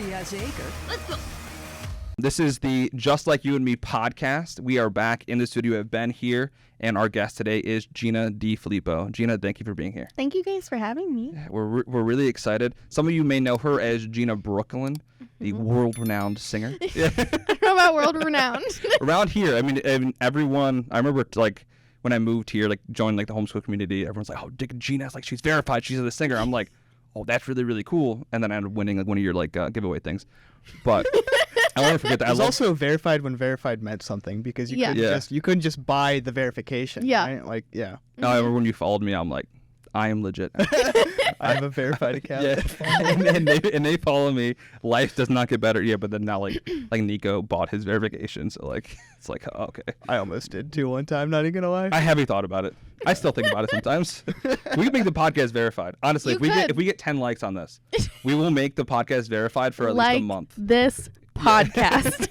Jazeker. Let's go. This is the Just Like You and Me podcast. We are back in the studio. We have Ben here, and our guest today is Gina DeFilippo. Gina, thank you for being here. Thank you guys for having me. We're really excited. Some of you may know her as Gina Brooklyn, the world-renowned singer. I don't know about world-renowned. Around here, I mean, everyone, I remember, like, when I moved here, like, joined, like, the homeschool community, everyone's like, oh, Gina's, like, she's verified. She's the singer. I'm like, oh, that's really, really cool. And then I ended up winning, like, one of your, like, giveaway things. But I want to forget that. It was also verified when verified meant something, because you couldn't just buy the verification. Yeah. Right? Like, yeah. No, I remember when you followed me, I'm like, I am legit. I have a verified account. Yeah. and they follow me. Life does not get better. Yeah, but then now, like Nico bought his verification, so, like, it's like, oh, okay. I almost did too one time, not even gonna lie. I haven't thought about it. I still think about it sometimes. We can make the podcast verified. Honestly, if we get 10 likes on this, we will make the podcast verified for at least a month. This podcast.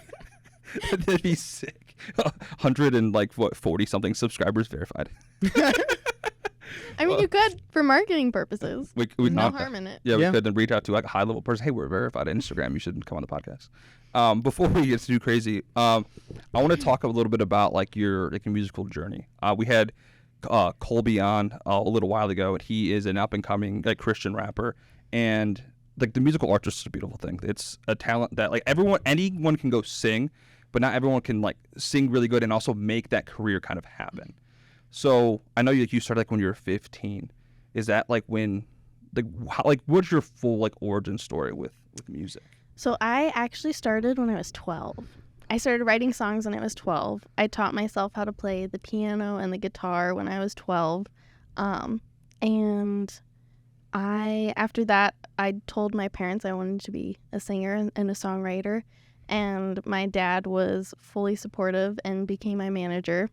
That'd be sick. 40 something subscribers verified. I mean, you could for marketing purposes. We no harm in it. Yeah, we could then reach out to, like, a high level person. Hey, we're verified on Instagram. You should come on the podcast. Before we get too crazy, I want to talk a little bit about, like, your musical journey. We had Colby on a little while ago, and he is an up and coming, like, Christian rapper, and, like, the musical art is just a beautiful thing. It's a talent that, like, anyone can go sing, but not everyone can, like, sing really good and also make that career kind of happen. So I know you started, like, when you were 15. Is that, like, when, like, what's your full, like, origin story with music? So I actually started when I was 12. I started writing songs when I was 12. I taught myself how to play the piano and the guitar when I was 12. And after that, I told my parents I wanted to be a singer and a songwriter. And my dad was fully supportive and became my manager.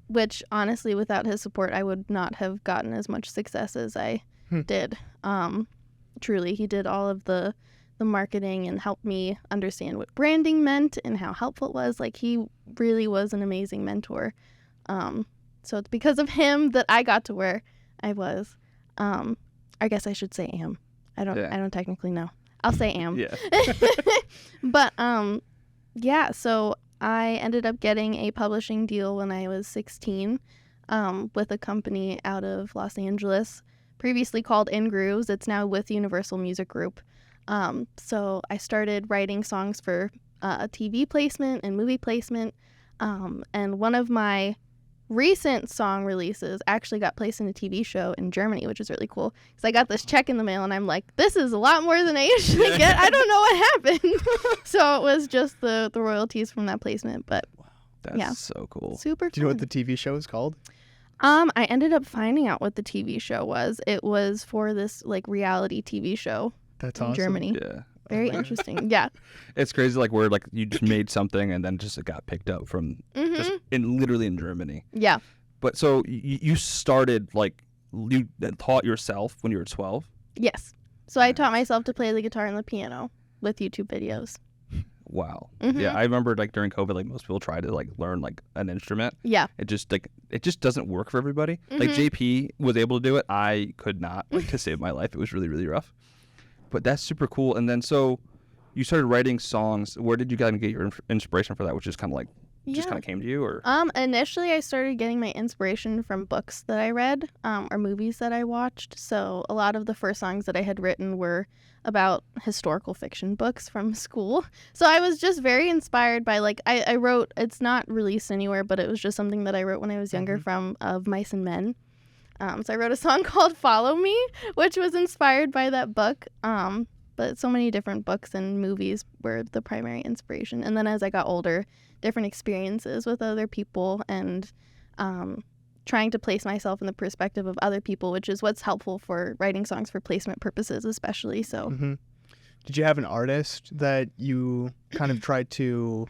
Which, honestly, without his support, I would not have gotten as much success as I did. Truly, he did all of the marketing and helped me understand what branding meant and how helpful it was. Like, he really was an amazing mentor. So it's because of him that I got to where I was. I guess I should say am. I don't technically know. I'll say am. Yeah. But, yeah, so I ended up getting a publishing deal when I was 16 with a company out of Los Angeles, previously called In Grooves. It's now with Universal Music Group. So I started writing songs for TV placement and movie placement. And one of my recent song releases actually got placed in a TV show in Germany, which is really cool. Because I got this check in the mail, and I'm like, this is a lot more than I usually get. I don't know what happened. So it was just the royalties from that placement. But Wow, that's so cool. Super fun. Do you know what the TV show is called? I ended up finding out what the TV show was. It was for this, like, reality TV show That's in awesome. Germany. Yeah. Very interesting. Yeah. It's crazy, like, where, like, you just made something and then just it got picked up from just literally in Germany. Yeah. But so you started, like, you taught yourself when you were 12? Yes. So I taught myself to play the guitar and the piano with YouTube videos. Wow. Yeah, I remember, like, during COVID, like, most people try to, like, learn, like, an instrument. Yeah. It just doesn't work for everybody. Like, JP was able to do it. I could not, like, to save my life. It was really, really rough. But that's super cool. And then so you started writing songs. Where did you kind of get your inspiration for that, which is kind of like just kind of came to you? Or initially I started getting my inspiration from books that I read or movies that I watched. So a lot of the first songs that I had written were about historical fiction books from school. So I was just very inspired by, like, I wrote, it's not released anywhere, but it was just something that I wrote when I was younger from Of Mice and Men. So I wrote a song called Follow Me, which was inspired by that book. But so many different books and movies were the primary inspiration. And then as I got older, different experiences with other people and trying to place myself in the perspective of other people, which is what's helpful for writing songs for placement purposes, especially. So, Did you have an artist that you kind of tried to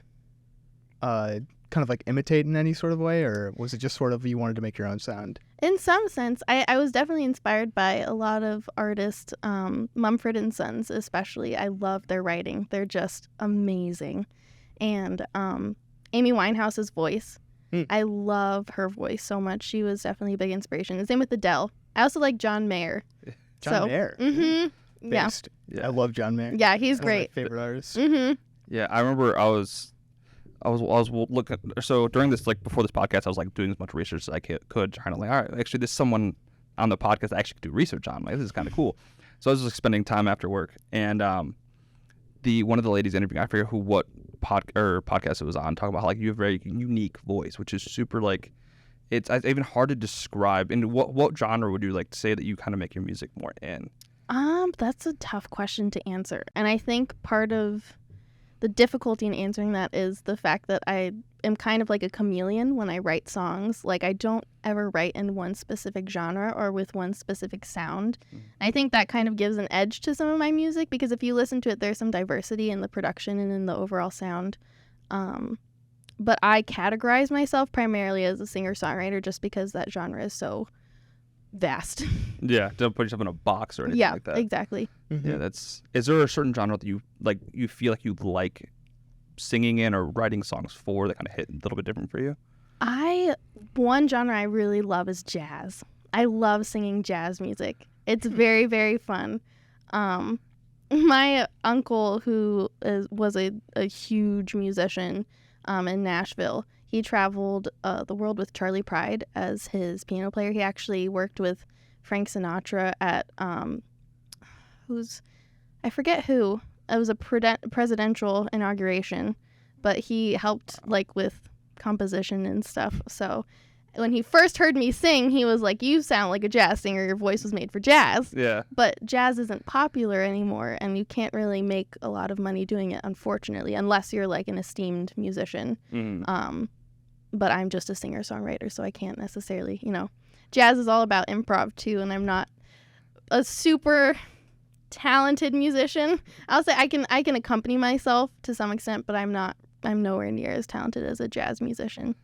kind of like imitate in any sort of way, or was it just sort of you wanted to make your own sound? In some sense, I was definitely inspired by a lot of artists, Mumford & Sons especially. I love their writing. They're just amazing. And Amy Winehouse's voice. I love her voice so much. She was definitely a big inspiration. The same with Adele. I also like John Mayer. John Mayer. Yeah. based. Yeah. I love John Mayer. Yeah, he's One of my great. favorite artists. Mm-hmm. Yeah, I remember I was looking. So during this, like before this podcast, I was like doing as much research as I could, trying to like, all right, actually, there's someone on the podcast that actually could do research on. Like, this is kind of cool. So I was just like, spending time after work, and one of the ladies interviewing, I forget what podcast it was on, talking about how like you have a very unique voice, which is super like, it's even hard to describe. And what genre would you like to say that you kind of make your music more in? That's a tough question to answer. And I think part of the difficulty in answering that is the fact that I am kind of like a chameleon when I write songs. Like, I don't ever write in one specific genre or with one specific sound. I think that kind of gives an edge to some of my music, because if you listen to it, there's some diversity in the production and in the overall sound. But I categorize myself primarily as a singer-songwriter just because that genre is so vast. Yeah, don't put yourself in a box or anything like that. Yeah, exactly. Mm-hmm. Yeah, is there a certain genre that you like, you feel like you like singing in or writing songs for, that kind of hit a little bit different for you? One genre I really love is jazz. I love singing jazz music. It's very, very fun. My uncle, who was a huge musician in Nashville, he traveled the world with Charlie Pride as his piano player. He actually worked with Frank Sinatra at I forget who. It was a presidential inauguration, but he helped like with composition and stuff. So when he first heard me sing, he was like, "You sound like a jazz singer. Your voice was made for jazz." Yeah. But jazz isn't popular anymore, and you can't really make a lot of money doing it, unfortunately, unless you're like an esteemed musician. Mm-hmm. But I'm just a singer-songwriter, so I can't necessarily, Jazz is all about improv too, and I'm not a super talented musician. I'll say I can accompany myself to some extent, but I'm nowhere near as talented as a jazz musician.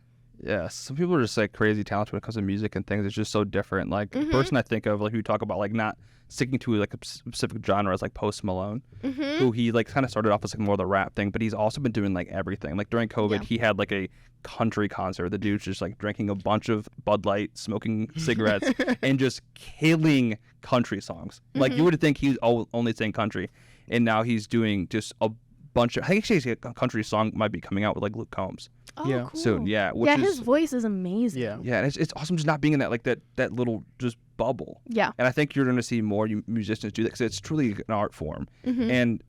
Yeah, some people are just like crazy talented when it comes to music and things. It's just so different. Like the person I think of, like, you talk about like not sticking to like a specific genre, is like Post Malone, who he like kind of started off as like more of the rap thing, but he's also been doing like everything. Like during COVID, he had like a country concert. The dude's just like drinking a bunch of Bud Light, smoking cigarettes, and just killing country songs. Like you would think he's only saying country, and now he's doing just a bunch of. I think actually a country song might be coming out with like Luke Combs. Oh, Yeah. cool. Soon. Yeah. Which is, his voice is amazing. Yeah. Yeah, and it's awesome just not being in that like that little just bubble. Yeah. And I think you're going to see more musicians do that, because it's truly an art form, Mm-hmm. and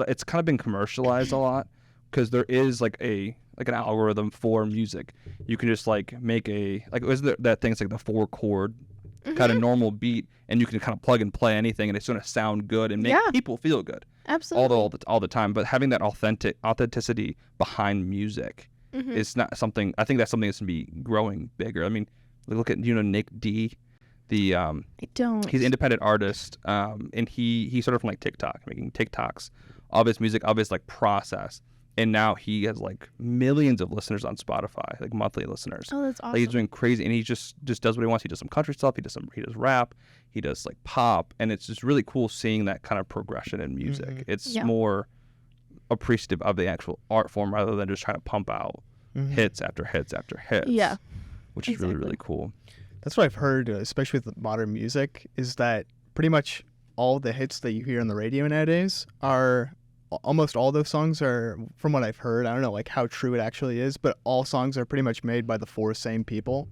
it's kind of been commercialized a lot, because there is like an algorithm for music. You can just like make isn't there that thing? It's like the 4-chord kind of normal beat, and you can kind of plug and play anything, and it's going to sound good and make people feel good. Absolutely. All the time. But having that authenticity behind music is not something. I think that's something that's going to be growing bigger. I mean, look at Nick D. I don't. He's an independent artist, and he started from like TikTok, making TikToks of his music, of his like process, and now he has like millions of listeners on Spotify, like monthly listeners. Oh, that's awesome. Like, he's doing crazy, and he just does what he wants. He does some country stuff. He does rap. He does like pop, and it's just really cool seeing that kind of progression in music. It's more appreciative of the actual art form rather than just trying to pump out hits after hits after hits. Yeah. Which is really, really cool. That's what I've heard, especially with modern music, is that pretty much all the hits that you hear on the radio nowadays are, almost all those songs are, from what I've heard, I don't know like how true it actually is, but all songs are pretty much made by the 4 same people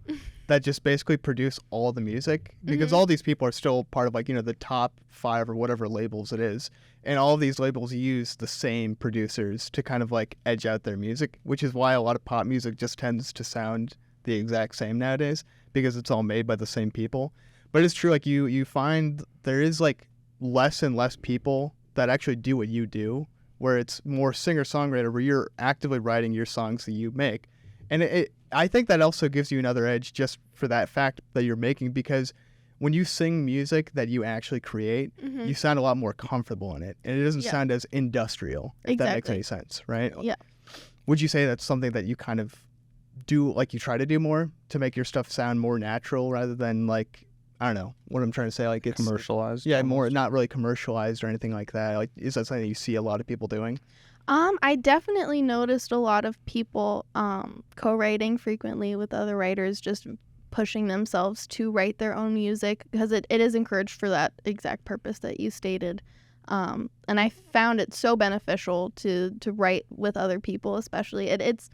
that just basically produce all the music, because all these people are still part of like, the top 5 or whatever labels it is. And all of these labels use the same producers to kind of like edge out their music, which is why a lot of pop music just tends to sound the exact same nowadays, because it's all made by the same people. But it's true, like you find there is like less and less people that actually do what you do, where it's more singer-songwriter, where you're actively writing your songs that you make. And I think that also gives you another edge just for that fact that you're making, because when you sing music that you actually create, you sound a lot more comfortable in it, and it doesn't sound as industrial, if that makes any sense, right? Yeah. Would you say that's something that you kind of do, like you try to do more to make your stuff sound more natural rather than like, I don't know what I'm trying to say, like it's Commercialized? Yeah, more not really commercialized or anything like that. Like, is that something that you see a lot of people doing? I definitely noticed a lot of people co-writing frequently with other writers, just pushing themselves to write their own music, because it is encouraged for that exact purpose that you stated. And I found it so beneficial to write with other people, especially. It's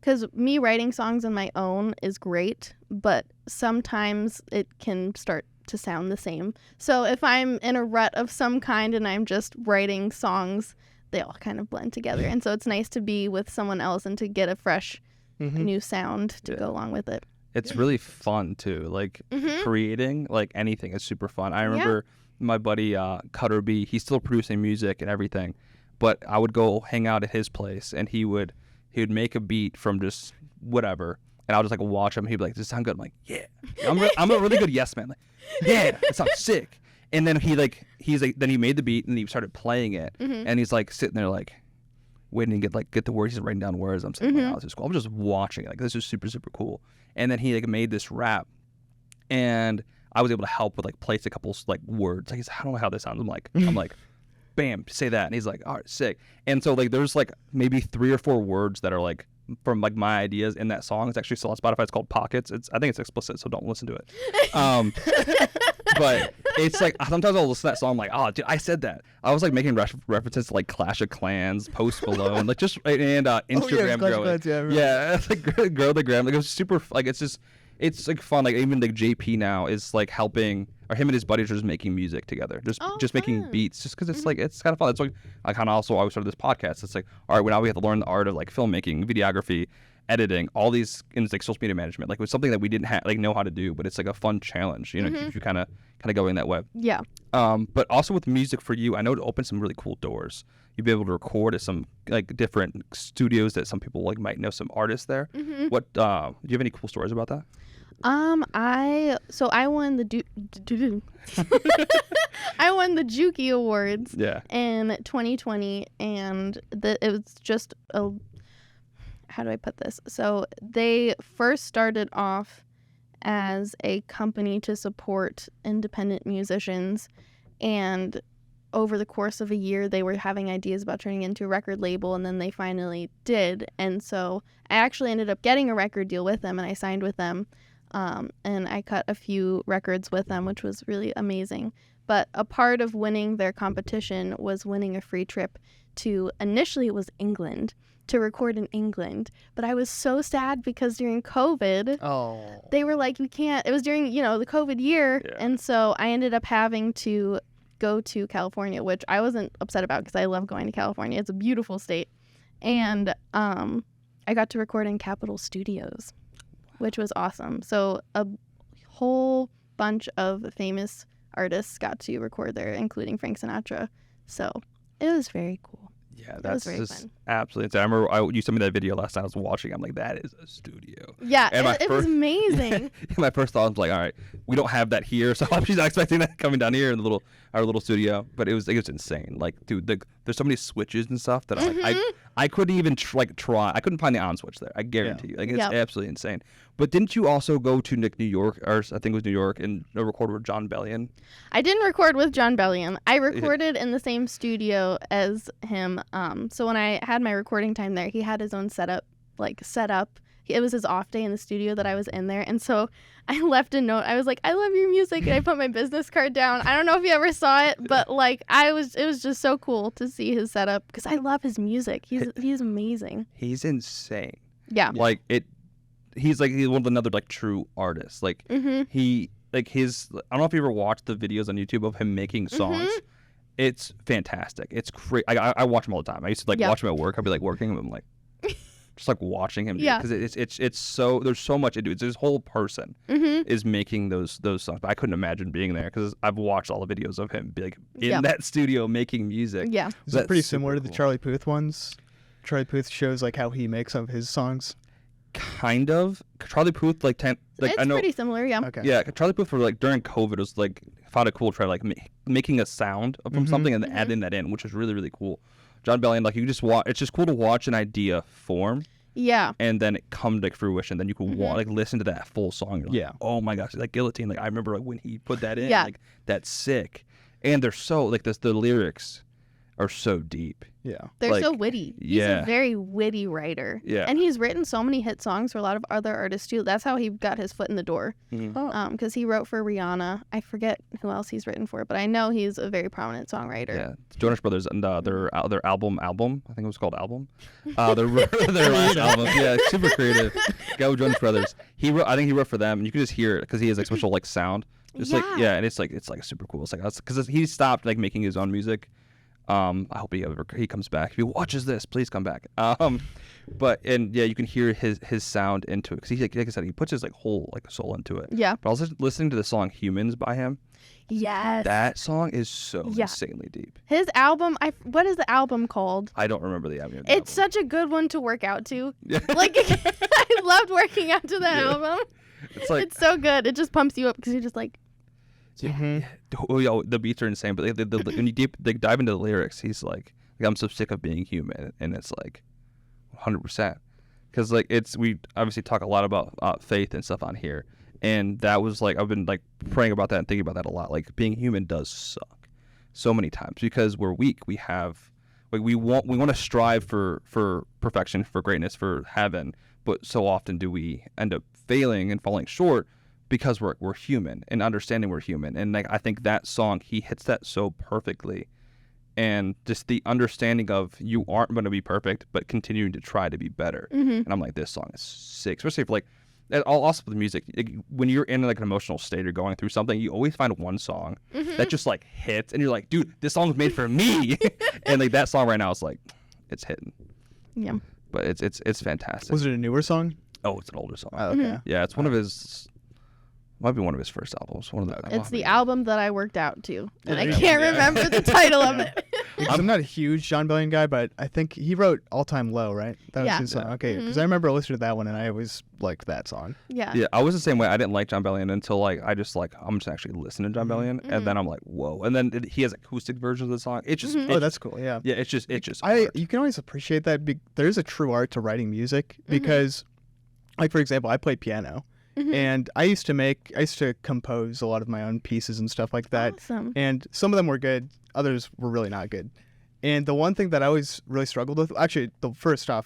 because me writing songs on my own is great, but sometimes it can start to sound the same. So if I'm in a rut of some kind and I'm just writing songs, they all kind of blend together. And so it's nice to be with someone else and to get a fresh new sound to go along with it. It's really fun too. Like creating like anything is super fun. I remember my buddy Cutter B, he's still producing music and everything, but I would go hang out at his place and he would make a beat from just whatever, and I'll just like watch him. He'd be like, "Does it sound good?" I'm like, "Yeah." I'm a really good yes man. Like, "Yeah, it sounds sick." And then then he made the beat and he started playing it, and he's like sitting there like waiting to get the words. He's writing down words. I'm saying, "Wow, this is cool." I'm just watching it. Like, this is super super cool. And then he like made this rap, and I was able to help with like place a couple like words. Like, I don't know how this sounds. I'm like, bam, say that. And he's like, all right, sick. And so like there's like maybe 3 or 4 words that are like from like my ideas in that song. It's actually still on Spotify. It's called Pockets. I think it's explicit, so don't listen to it. But it's like sometimes I'll listen to that song, I'm like, oh, dude, I said that. I was like making references to like Clash of Clans, Post Malone, like just and Instagram growing. Yeah, it's like grow the gram. Like, it was super. Like, it's like fun. Like, even like JP now is like helping, or him and his buddies are just making music together, just making beats, just because it's like it's kind of fun. It's like I kind of also always started this podcast. It's like, all right, well, now we have to learn the art of like filmmaking, videography, editing, all these, and like social media management. Like, it was something that we didn't know how to do, but it's like a fun challenge. You know, keeps you kind of going that way. Yeah. But also with music for you, I know it opens some really cool doors. You'll be able to record at some like different studios that some people like might know some artists there. What do you have any cool stories about that? I won the I won the Juki Awards in 2020, and it was just how do I put this? So they first started off as a company to support independent musicians, and over the course of a year they were having ideas about turning it into a record label, and then they finally did. And so I actually ended up getting a record deal with them, and I signed with them. And I cut a few records with them, which was really amazing. But a part of winning their competition was winning a free trip to, initially it was England, to record in England. But I was so sad because during COVID, they were like, we can't, it was during, the COVID year. Yeah. And so I ended up having to go to California, which I wasn't upset about because I love going to California. It's a beautiful state. And I got to record in Capitol Studios, which was awesome. So a whole bunch of famous artists got to record there, including Frank Sinatra. So it was very cool. Yeah, that's just fun. Absolutely insane. I remember you sent me that video last time I was watching. I'm like, that is a studio. Yeah, it was amazing. My first thought was like, all right, we don't have that here, so I'm just not expecting that coming down here in our little studio. But it was insane. Like, dude, there's so many switches and stuff that I couldn't even try. I couldn't find the on switch there. I guarantee you. Like, it's absolutely insane. But didn't you also go to New York, or I think it was New York, and record with John Bellion? I didn't record with John Bellion. I recorded in the same studio as him. So when I had my recording time there, he had his own setup. It was his off day in the studio that I was in there. And so I left a note. I was like, I love your music. And I put my business card down. I don't know if you ever saw it, but it was just so cool to see his setup because I love his music. He's amazing. He's insane. Yeah. He's another true artist. I don't know if you ever watched the videos on YouTube of him making songs. It's fantastic. It's great. I watch him all the time. I used to watch him at work. I'd be working, and I'm just watching him. Because it's so, there's so much into it. This whole person is making those songs. But I couldn't imagine being there because I've watched all the videos of him in that studio making music. Yeah, is it pretty similar to the Charlie Puth ones? Charlie Puth shows how he makes some of his songs. Kind of. Charlie Puth it's I know, pretty similar, yeah. Okay. Yeah, Charlie Puth for during COVID was found it cool to try making a sound from something and then adding that in, which was really really cool. John Bellion, you just watch. It's just cool to watch an idea form. Yeah. And then it come to fruition. Then you can listen to that full song. You're oh my gosh, Guillotine. I remember when he put that in. Yeah. That's sick. And they're so the lyrics are so deep. Yeah. They're so Like, witty. He's yeah. a very witty writer. Yeah. And he's written so many hit songs for a lot of other artists too. That's how he got his foot in the door. Mhm. Oh. Because he wrote for Rihanna. I forget who else he's written for, but I know he's a very prominent songwriter. Yeah, Jonas Brothers and their album, I think it was called Album. Their last album, yeah, super creative. Go Jonas Brothers. I think he wrote for them, and you can just hear it because he has like special like sound. Just like Yeah. and it's like super cool. It's like because he stopped like making his own music. I hope he comes back. If he watches this, please come back. But you can hear his sound into it because he like I said, he puts his like whole like soul into it. Yeah. But I was listening to the song "Humans" by him. Yes. That song is so Yeah. insanely deep. His album, what is the album called? I don't remember the album. It's such a good one to work out to. Yeah. Like, I loved working out to that album. It's like It's so good. It just pumps you up because you're just like, the beats are insane, but when you dive into the lyrics, he's like, I'm so sick of being human, and it's like 100%. Because like we obviously talk a lot about faith and stuff on here, and that was like I've been like praying about that and thinking about that a lot. Like being human does suck so many times because we're weak. We have like we want to strive for perfection, for greatness, for heaven, but so often do we end up failing and falling short because we're human and understanding we're human. And like I think that song, he hits that so perfectly. And just the understanding of you aren't going to be perfect, but continuing to try to be better. And I'm like, this song is sick, especially if like, also with music, when you're in like an emotional state or going through something, you always find one song that just like hits, and you're like, dude, this song's made for me. And like that song right now is like, it's hitting. yeah. But it's fantastic. Was it a newer song? Oh, it's an older song. Oh, okay. Yeah, it's one of his. Might be one of his first albums. It's the album that I worked out to, and I Yeah. can't remember the title of it. Because I'm not a huge John Bellion guy, but I think he wrote All Time Low, right? That was Yeah. his song. Okay, because I remember listening to that one, and I always liked that song. Yeah. Yeah, I was the same way. I didn't like John Bellion until like I'm just actually listening to John Bellion, and then I'm like, whoa. And then he has acoustic versions of the song. It's just Oh, that's cool. Yeah. yeah, it's just art. You can always appreciate that. There's a true art to writing music because, like for example, I played piano, and I used to compose a lot of my own pieces and stuff like that. Awesome. And some of them were good, others were really not good. And the one thing that I always really struggled with, actually, the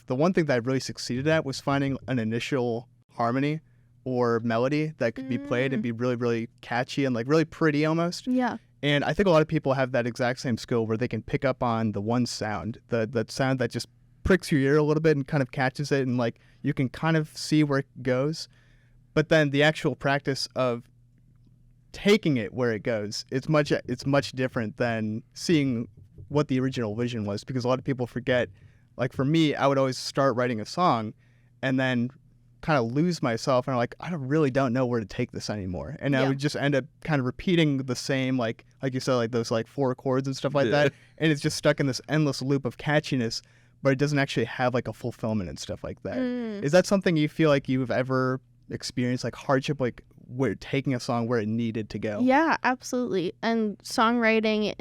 one thing that I really succeeded at was finding an initial harmony or melody that could be played and be really, really catchy and like really pretty almost. Yeah. And I think a lot of people have that exact same skill where they can pick up on the one sound, the sound that just pricks your ear a little bit and kind of catches it, and like you can kind of see where it goes. But then the actual practice of taking it where it goes, it's much different than seeing what the original vision was, because a lot of people forget. Like for me, I would always start writing a song and then kind of lose myself, and I'm like, I really don't know where to take this anymore. And I Yeah. would just end up kind of repeating the same, like you said, like those like 4 chords and stuff like that. And it's just stuck in this endless loop of catchiness, but it doesn't actually have like a fulfillment and stuff like that. Is that something you feel like you've ever experienced, like hardship, like where taking a song where it needed to go? Yeah, absolutely. And songwriting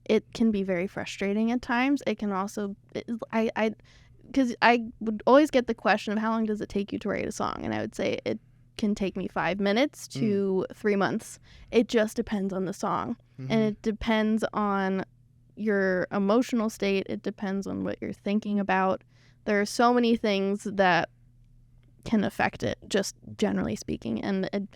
it can be very frustrating at times. It can also, because I would always get the question of how long does it take you to write a song? And I would say it can take me 5 minutes to 3 months. It just depends on the song. And it depends on your emotional state. It depends on what you're thinking about. There are so many things that can affect it, just generally speaking. And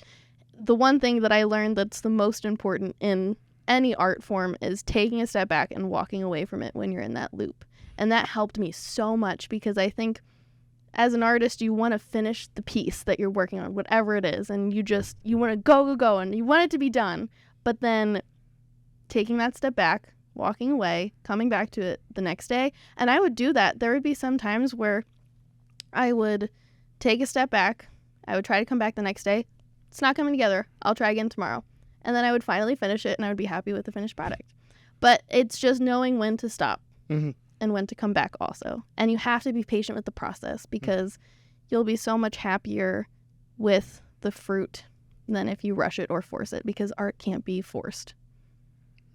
the one thing that I learned that's the most important in any art form is taking a step back and walking away from it when you're in that loop. And that helped me so much, because I think as an artist, you want to finish the piece that you're working on, whatever it is, and you want to go, and you want it to be done. But then taking that step back, walking away, coming back to it the next day. And I would do that. There would be some times where I would take a step back. I would try to come back the next day. It's not coming together. I'll try again tomorrow. And then I would finally finish it, and I would be happy with the finished product. But it's just knowing when to stop and when to come back also. And you have to be patient with the process, because you'll be so much happier with the fruit than if you rush it or force it, because art can't be forced.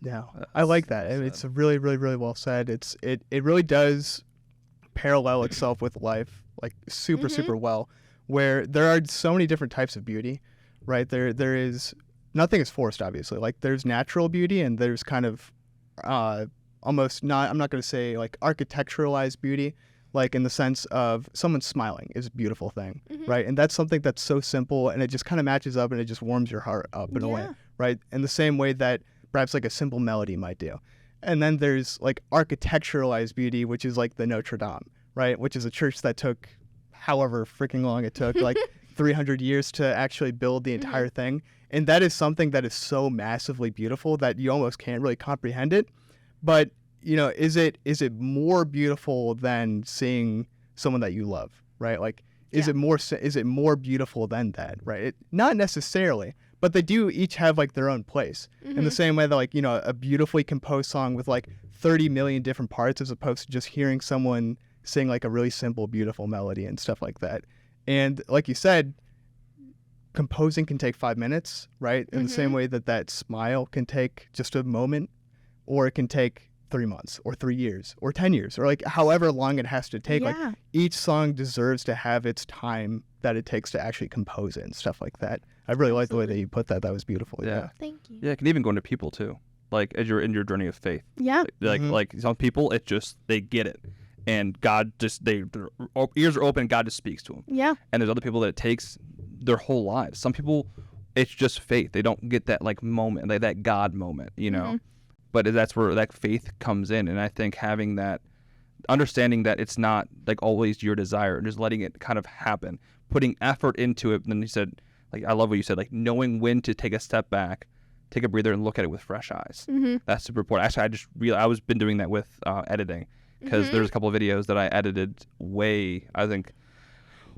Yeah, I like that. It's really, really, really well said. It really does parallel itself with life, like super well, where there are so many different types of beauty, right? There is, nothing is forced, obviously. Like there's natural beauty, and there's kind of almost not, I'm not going to say like architecturalized beauty, like in the sense of someone smiling is a beautiful thing, right? And that's something that's so simple, and it just kind of matches up, and it just warms your heart up in a way, right? In the same way that perhaps like a simple melody might do. And then there's like architecturalized beauty, which is like the Notre Dame, right? Which is a church that took however freaking long it took, like 300 years to actually build the entire thing. And that is something that is so massively beautiful that you almost can't really comprehend it. But, you know, is it more beautiful than seeing someone that you love, right? Like, is it more beautiful than that, right? Not necessarily, but they do each have like their own place. In the same way that, like, you know, a beautifully composed song with like 30 million different parts, as opposed to just hearing someone sing like a really simple, beautiful melody and stuff like that. And like you said, composing can take 5 minutes, right? In the same way that that smile can take just a moment, or it can take 3 months or 3 years or 10 years or like however long it has to take. Like, each song deserves to have its time that it takes to actually compose it and stuff like that. I really like the way that you put that. That was beautiful. Yeah. Thank you. Yeah, it can even go into people too. Like, as you're in your journey of faith. Yeah. Like some people, it just, they get it. And God just, their ears are open, and God just speaks to them. Yeah. And there's other people that it takes their whole lives. Some people, it's just faith. They don't get that like moment, like that God moment, you know. But that's where that faith comes in. And I think having that, understanding that it's not like always your desire, and just letting it kind of happen, putting effort into it. And then you said, like, I love what you said, like knowing when to take a step back, take a breather, and look at it with fresh eyes. That's super important. Actually, I just realized I was been doing that with editing, because there's a couple of videos that I edited I think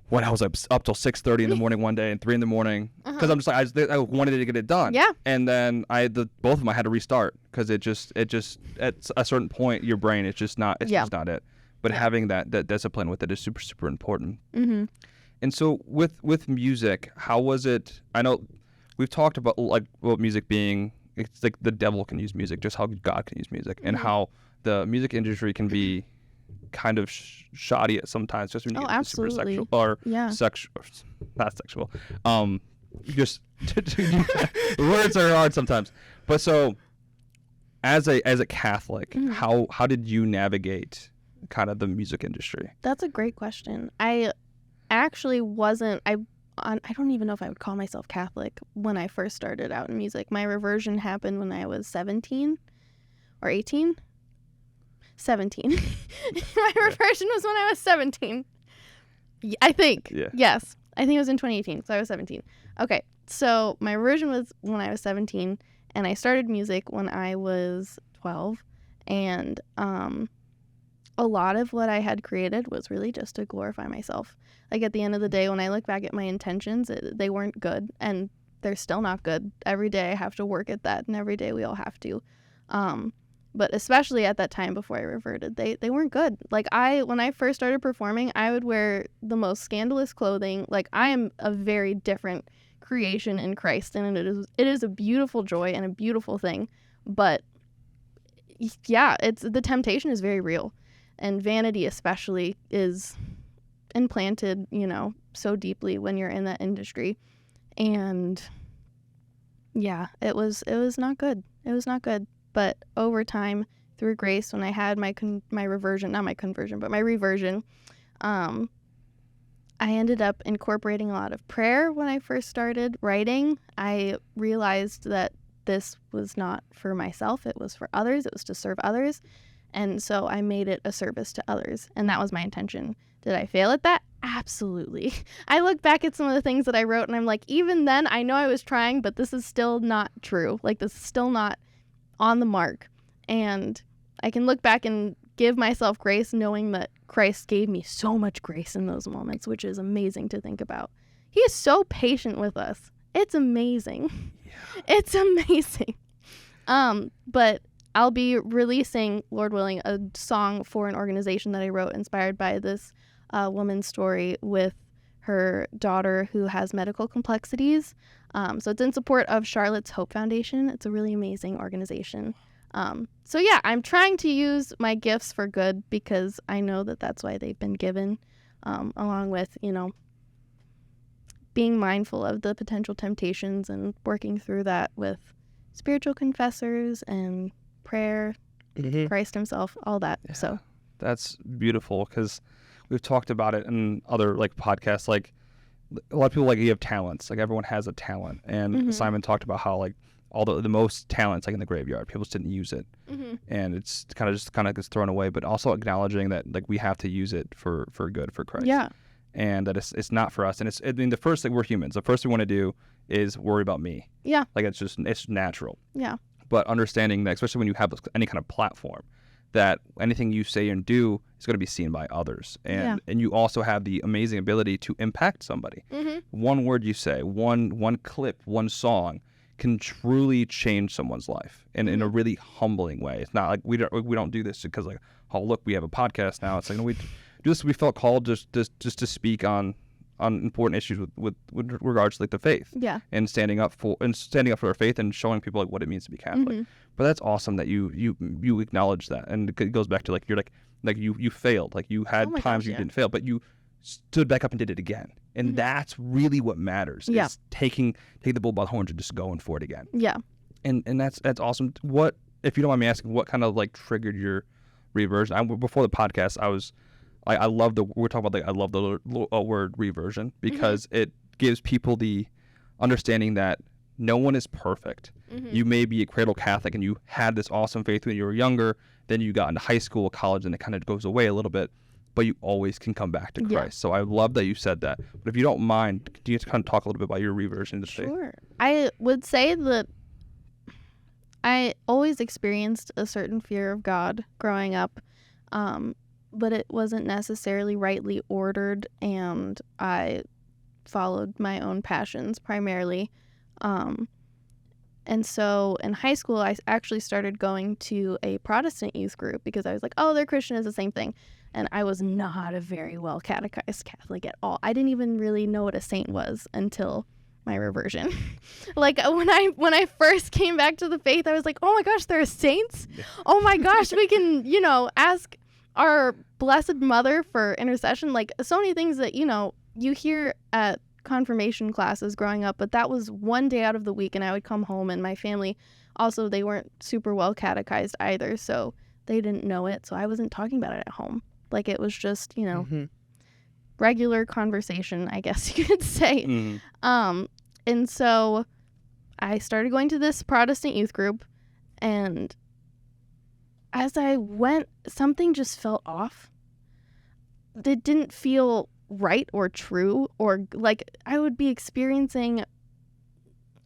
when I was up till 6:30 in the morning one day and 3 in the morning, because I'm just like, I wanted to get it done. Yeah. And then both of them I had to restart, because it just at a certain point your brain, it's just not it. But having that discipline with it is super, super important. And so with music, how was it? I know we've talked about like what music being, it's like the devil can use music, just how God can use music, and how the music industry can be kind of shoddy at sometimes, just when you get super sexual or not sexual. Just words are hard sometimes. But so as a Catholic, how did you navigate kind of the music industry? That's a great question. I actually wasn't. I don't even know if I would call myself Catholic when I first started out in music. My reversion happened when I was 17 or 18. 17. My reversion was when I was 17. I think. Yeah. Yes. I think it was in 2018, so I was 17. Okay. So my reversion was when I was 17, and I started music when I was 12. And a lot of what I had created was really just to glorify myself. Like, at the end of the day, when I look back at my intentions, they weren't good, and they're still not good. Every day I have to work at that, and every day we all have to. But especially at that time before I reverted, they weren't good. Like, when I first started performing, I would wear the most scandalous clothing. Like, I am a very different creation in Christ, and it is a beautiful joy and a beautiful thing. But yeah, the temptation is very real, and vanity especially is implanted, so deeply when you're in that industry. And yeah, it was not good. It was not good. But over time, through grace, when I had my reversion, not my conversion, but my reversion, I ended up incorporating a lot of prayer when I first started writing. I realized that this was not for myself. It was for others. It was to serve others. And so I made it a service to others. And that was my intention. Did I fail at that? Absolutely. I look back at some of the things that I wrote, and I'm like, even then, I know I was trying, but this is still not true. Like, this is still not on the mark. And I can look back and give myself grace, knowing that Christ gave me so much grace in those moments, which is amazing to think about. He is so patient with us. It's amazing. It's amazing. But I'll be releasing, Lord willing, a song for an organization that I wrote inspired by this woman's story with her daughter who has medical complexities. So it's in support of Charlotte's Hope Foundation. It's a really amazing organization. So yeah, I'm trying to use my gifts for good, because I know that that's why they've been given, along with, being mindful of the potential temptations and working through that with spiritual confessors and prayer, Christ himself, all that. Yeah. So That's beautiful, because we've talked about it in other like podcasts. Like a lot of people, like, you have talents. Like everyone has a talent, and Simon talked about how like all the most talents, like in the graveyard, people just didn't use it, and it's kind of gets thrown away. But also acknowledging that like we have to use it for good, for Christ. yeah, And that it's not for us. And the first thing, we're humans. The first thing we want to do is worry about me. yeah, Like it's natural. yeah, But understanding that, especially when you have any kind of platform, that anything you say and do is going to be seen by others. And you also have the amazing ability to impact somebody. One word you say, one clip, one song can truly change someone's life in a really humbling way. It's not like we don't do this because like, oh look, we have a podcast now. It's like, no, we felt called just to speak on important issues with regards to like the faith. yeah, And standing up for our faith and showing people like what it means to be Catholic. But that's awesome that you acknowledge that. And it goes back to like you're like you failed. Like you had times you didn't fail, but you stood back up and did it again. And that's really what matters. Yeah. Is take the bull by the horns and just going for it again. yeah. And that's awesome. What, if you don't mind me asking, what kind of like triggered your reversion? Before the podcast, I love we're talking about like, I love the word reversion, because it gives people the understanding that no one is perfect. You may be a cradle Catholic and you had this awesome faith when you were younger, then you got into high school, college, and it kind of goes away a little bit, but you always can come back to Christ. Yeah. So I love that you said that. But if you don't mind, do you kind of talk a little bit about your reversion to faith? Sure. I would say that I always experienced a certain fear of God growing up, but it wasn't necessarily rightly ordered, and I followed my own passions primarily. And so in high school, I actually started going to a Protestant youth group because I was like, oh, they're Christian, is the same thing. And I was not a very well catechized Catholic at all. I didn't even really know what a saint was until my reversion. Like when I first came back to the faith, I was like, oh my gosh, there are saints. Oh my gosh, we can, ask our Blessed Mother for intercession. Like so many things that, you hear at confirmation classes growing up, but that was one day out of the week, and I would come home, and my family also, they weren't super well catechized either, so they didn't know it, so I wasn't talking about it at home. Like it was just, regular conversation, I guess you could say. And so I started going to this Protestant youth group, and as I went, something just felt off. It didn't feel right or true, or like I would be experiencing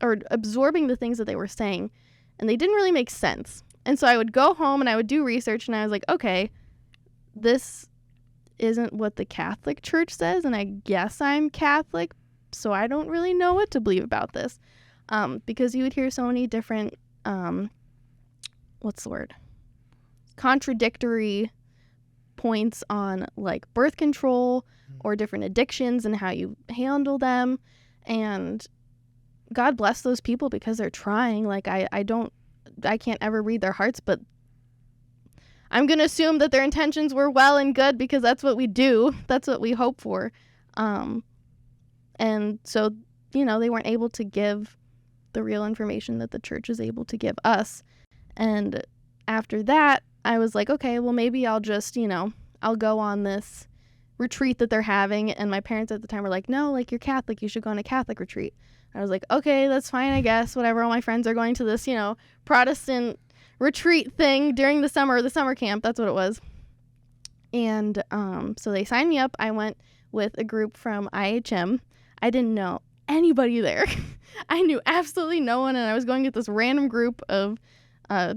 or absorbing the things that they were saying, and they didn't really make sense. And so I would go home and I would do research, and I was like, okay, this isn't what the Catholic Church says, and I guess I'm Catholic, so I don't really know what to believe about this. Because you would hear so many different contradictory points on like birth control or different addictions and how you handle them, and God bless those people because they're trying. Like I can't ever read their hearts, but I'm gonna assume that their intentions were well and good, because that's what we do, that's what we hope for. And so they weren't able to give the real information that the church is able to give us. And after that, I was like, okay, well, maybe I'll just, I'll go on this retreat that they're having. And my parents at the time were like, no, like, you're Catholic, you should go on a Catholic retreat. I was like, okay, that's fine, I guess, whatever. All my friends are going to this, Protestant retreat thing during the summer camp. That's what it was. And so they signed me up. I went with a group from IHM. I didn't know anybody there. I knew absolutely no one, and I was going with this random group of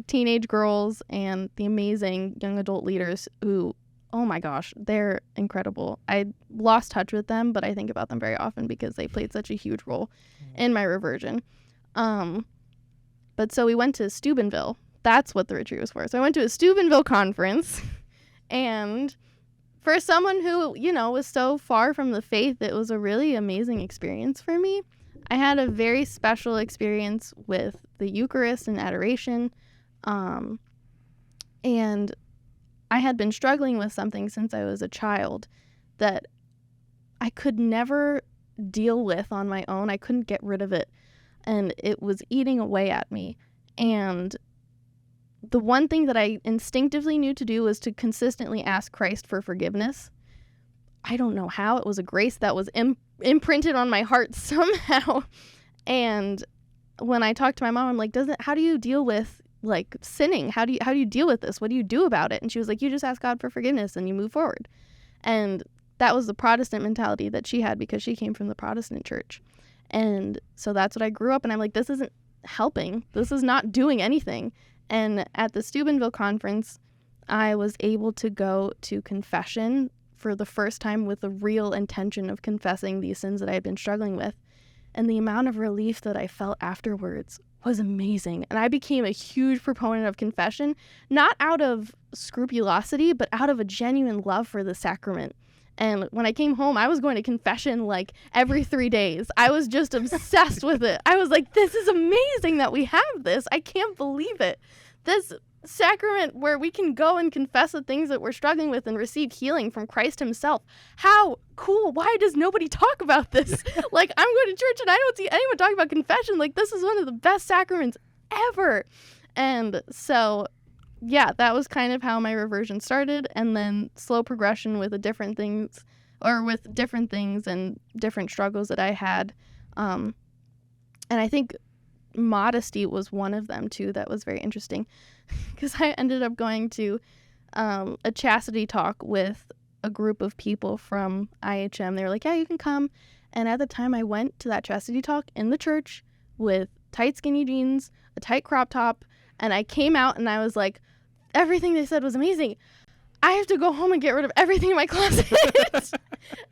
teenage girls and the amazing young adult leaders who, oh my gosh, they're incredible. I lost touch with them, but I think about them very often because they played such a huge role in my reversion. But so we went to Steubenville. That's what the retreat was for. So I went to a Steubenville conference, and for someone who, was so far from the faith, it was a really amazing experience for me. I had a very special experience with the Eucharist and adoration, and I had been struggling with something since I was a child that I could never deal with on my own. I couldn't get rid of it, and it was eating away at me. And the one thing that I instinctively knew to do was to consistently ask Christ for forgiveness. I don't know how. It was a grace that was imprinted on my heart somehow. And when I talked to my mom, I'm like, how do you deal with like sinning? How do you deal with this? What do you do about it? And she was like, you just ask God for forgiveness and you move forward. And that was the Protestant mentality that she had because she came from the Protestant church. And so that's what I grew up, and I'm like, this isn't helping. This is not doing anything. And at the Steubenville conference, I was able to go to confession for the first time with the real intention of confessing these sins that I had been struggling with. And the amount of relief that I felt afterwards was amazing. And I became a huge proponent of confession, not out of scrupulosity, but out of a genuine love for the sacrament. And when I came home, I was going to confession like every 3 days. I was just obsessed with it. I was like, this is amazing that we have this. I can't believe it. This sacrament where we can go and confess the things that we're struggling with and receive healing from Christ himself. How cool. Why does nobody talk about this? Like, I'm going to church and I don't see anyone talk about confession. Like, this is one of the best sacraments ever. And so, yeah, that was kind of how my reversion started. And then slow progression with different things and different struggles that I had. And I think modesty was one of them too. That was very interesting because I ended up going to a chastity talk with a group of people from IHM. They were like, yeah, you can come. And at the time I went to that chastity talk in the church with tight skinny jeans, a tight crop top, and I came out and I was like, everything they said was amazing. I have to go home and get rid of everything in my closet.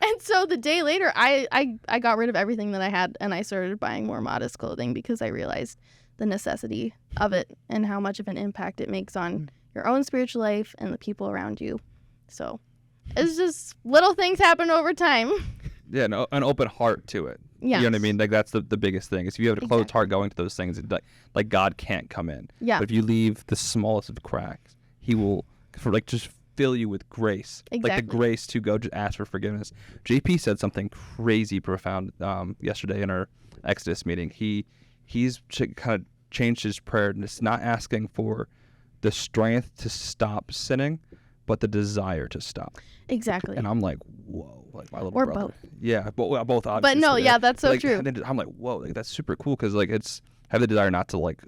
And so the day later, I got rid of everything that I had and I started buying more modest clothing because I realized the necessity of it and how much of an impact it makes on your own spiritual life and the people around you. So it's just little things happen over time. Yeah, no, an open heart to it. Yeah. You know what I mean? Like, that's the biggest thing. Is if you have a closed heart going to those things, like God can't come in. Yeah. But if you leave the smallest of cracks, he will just fill you with grace. Exactly. Like the grace to go just ask for forgiveness. JP said something crazy profound yesterday in our Exodus meeting. He's kind of changed his prayer, and it's not asking for the strength to stop sinning, but the desire to stop. Exactly. And I'm like, whoa, like my little or brother. both. Yeah, both obviously. But no, yeah, that's so like, true. I'm like, whoa, like, that's super cool because like it's have the desire not to like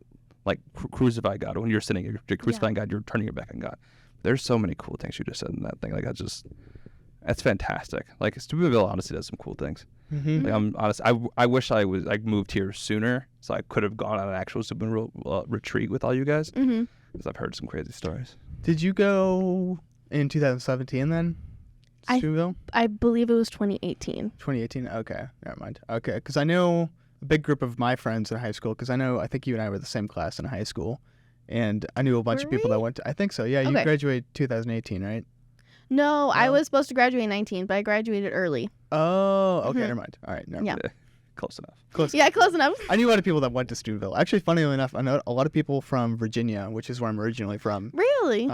crucify God. When you're sinning, you're crucifying God, you're turning your back on God. There's so many cool things you just said in that thing. Like that's fantastic. Like Steubenville honestly does some cool things. Mm-hmm. Like I'm honest, I wish I moved here sooner so I could have gone on an actual Steubenville retreat with all you guys because I've heard some crazy stories. Did you go in 2017 then? Steubenville? I believe it was 2018. 2018? Okay, never mind. Okay, because I know a big group of my friends in high school, because I think you and I were the same class in high school, and I knew a bunch of people that went to, I think so, yeah, you graduated 2018, right? No, I was supposed to graduate in 19, but I graduated early. Oh, okay, never mind. All right, never mind. Yeah. Close enough. Close enough. I knew a lot of people that went to Steubenville. Actually, funnily enough, I know a lot of people from Virginia, which is where I'm originally from. Really?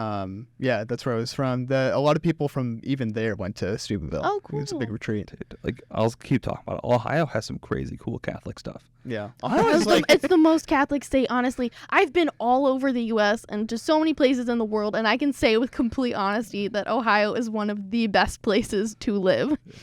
Yeah, that's where I was from. A lot of people from even there went to Steubenville. Oh, cool. It was a big retreat. Dude, like I'll keep talking about it. Ohio has some crazy cool Catholic stuff. Yeah. It's the most Catholic state, honestly. I've been all over the U.S. and just so many places in the world, and I can say with complete honesty that Ohio is one of the best places to live. Yeah.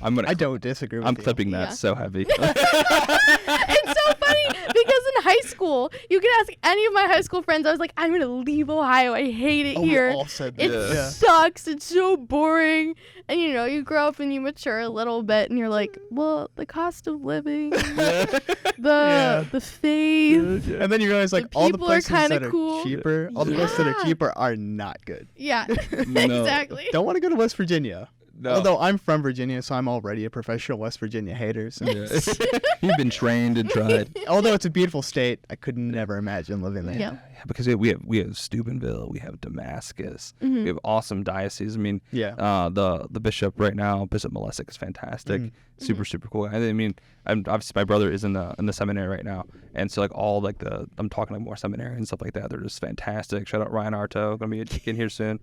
I don't disagree with you. I'm clipping that so heavy. It's so funny because in high school, you can ask any of my high school friends. I was like, I'm going to leave Ohio. I hate it here. We all said that. It sucks. It's so boring. And, you grow up and you mature a little bit and you're like, well, the cost of living, the faith. And then you realize like all the places that are cool. cheaper, all the places that are cheaper are not good. Yeah, exactly. Don't want to go to West Virginia. No. Although I'm from Virginia, so I'm already a professional West Virginia hater. So. You've been trained and tried. Although it's a beautiful state, I could never imagine living there. Yeah. Because we have Steubenville, we have Damascus, we have awesome dioceses. I mean, the bishop right now, Bishop Malesic, is fantastic, super cool. I mean, obviously my brother is in the seminary right now, and so like all like I'm talking like more seminary and stuff like that. They're just fantastic. Shout out Ryan Arto, gonna be a deacon here soon.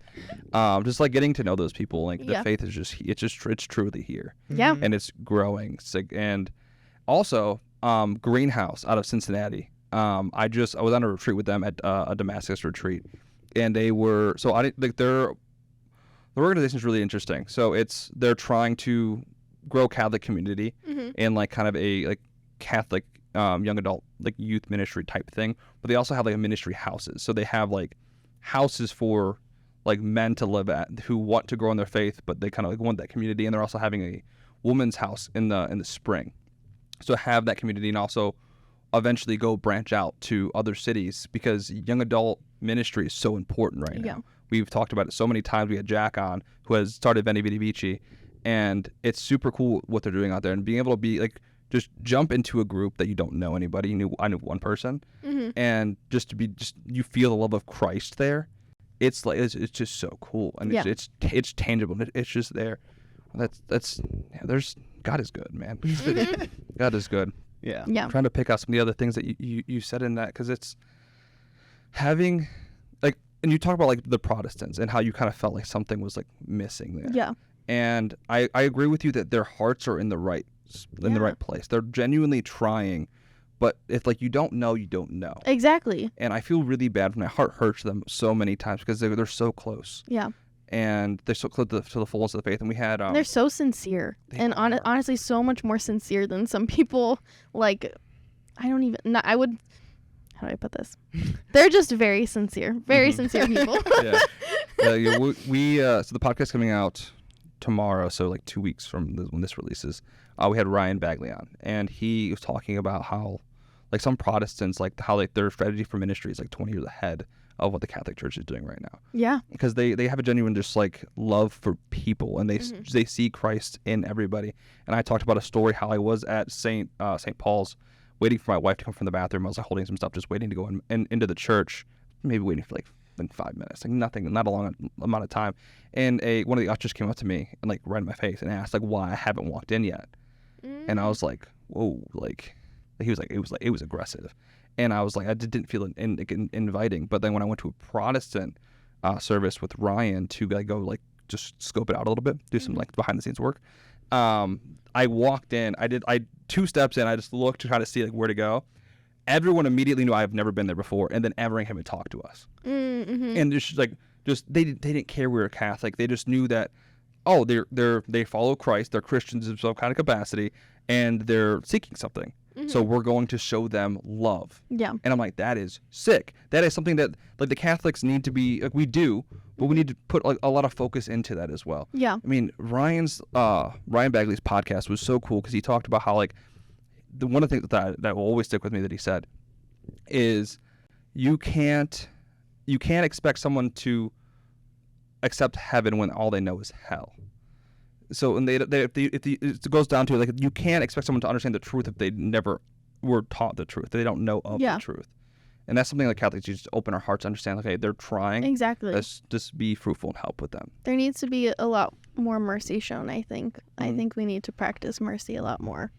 Just like getting to know those people, like the faith is it's truly here. Yeah, and it's growing. And also, Greenhouse out of Cincinnati. I was on a retreat with them at a Damascus retreat, and they were their organization is really interesting. So they're trying to grow Catholic community in like kind of a like Catholic young adult like youth ministry type thing, but they also have like a ministry houses. So they have like houses for like men to live at who want to grow in their faith, but they kind of like want that community. And they're also having a woman's house in the spring, so have that community, and also eventually go branch out to other cities, because young adult ministry is so important right now. Yeah. We've talked about it so many times. We had Jack on, who has started Veni Vidi Vici, and it's super cool what they're doing out there, and being able to be like just jump into a group that you don't know anybody. I knew one person, and just you feel the love of Christ there. It's like it's just so cool, and it's tangible. It's just there. There's God is good, man. God is good. Yeah. I'm trying to pick out some of the other things that you said in that, because it's having like, and you talk about like the Protestants and how you kind of felt like something was like missing there. Yeah. And I agree with you that their hearts are in the right place. They're genuinely trying, but if like you don't know, you don't know. Exactly. And I feel really bad. My heart hurts them so many times because they're so close. Yeah. And they're so close to the fullness of the faith. And we had they're so sincere, and honestly, so much more sincere than some people. Like, I don't even. No, I would. How do I put this? They're just very sincere, sincere people. Yeah. We so the podcast coming out tomorrow, so like 2 weeks from when this releases. We had Ryan Bagley on, and he was talking about how like some Protestants, like how like their strategy for ministry is like 20 years ahead of what the Catholic Church is doing right now. Yeah. Because they have a genuine just like love for people, and they see Christ in everybody. And I talked about a story how I was at St. Paul's waiting for my wife to come from the bathroom. I was like holding some stuff, just waiting to go into the church, maybe waiting for like 5 minutes, like nothing, not a long amount of time. And one of the ushers came up to me and like right in my face and asked like why I haven't walked in yet. And I was like, whoa, like he was like it was aggressive. And I was like, I didn't feel inviting. But then when I went to a Protestant service with Ryan to like go like just scope it out a little bit, do some like behind the scenes work, I walked in. I 2 steps in. I just looked to try to see like where to go. Everyone immediately knew I've never been there before, and then everyone came and talked to us. And it's just they didn't care we were Catholic. They just knew that they follow Christ. They're Christians in some kind of capacity, and they're seeking something. So we're going to show them love. Yeah. And I'm like, that is sick. That is something that like the Catholics need to be like, we do, but we need to put like a lot of focus into that as well. Yeah. I mean, Ryan Bagley's podcast was so cool because he talked about how like one of the things that will always stick with me that he said is you can't expect someone to accept heaven when all they know is hell. So, and it goes down to like you can't expect someone to understand the truth if they never were taught the truth. They don't know of the truth, and that's something like Catholics just open our hearts to understand. Okay, they're trying. Exactly. Let's just be fruitful and help with them. There needs to be a lot more mercy shown. I think. I think we need to practice mercy a lot more.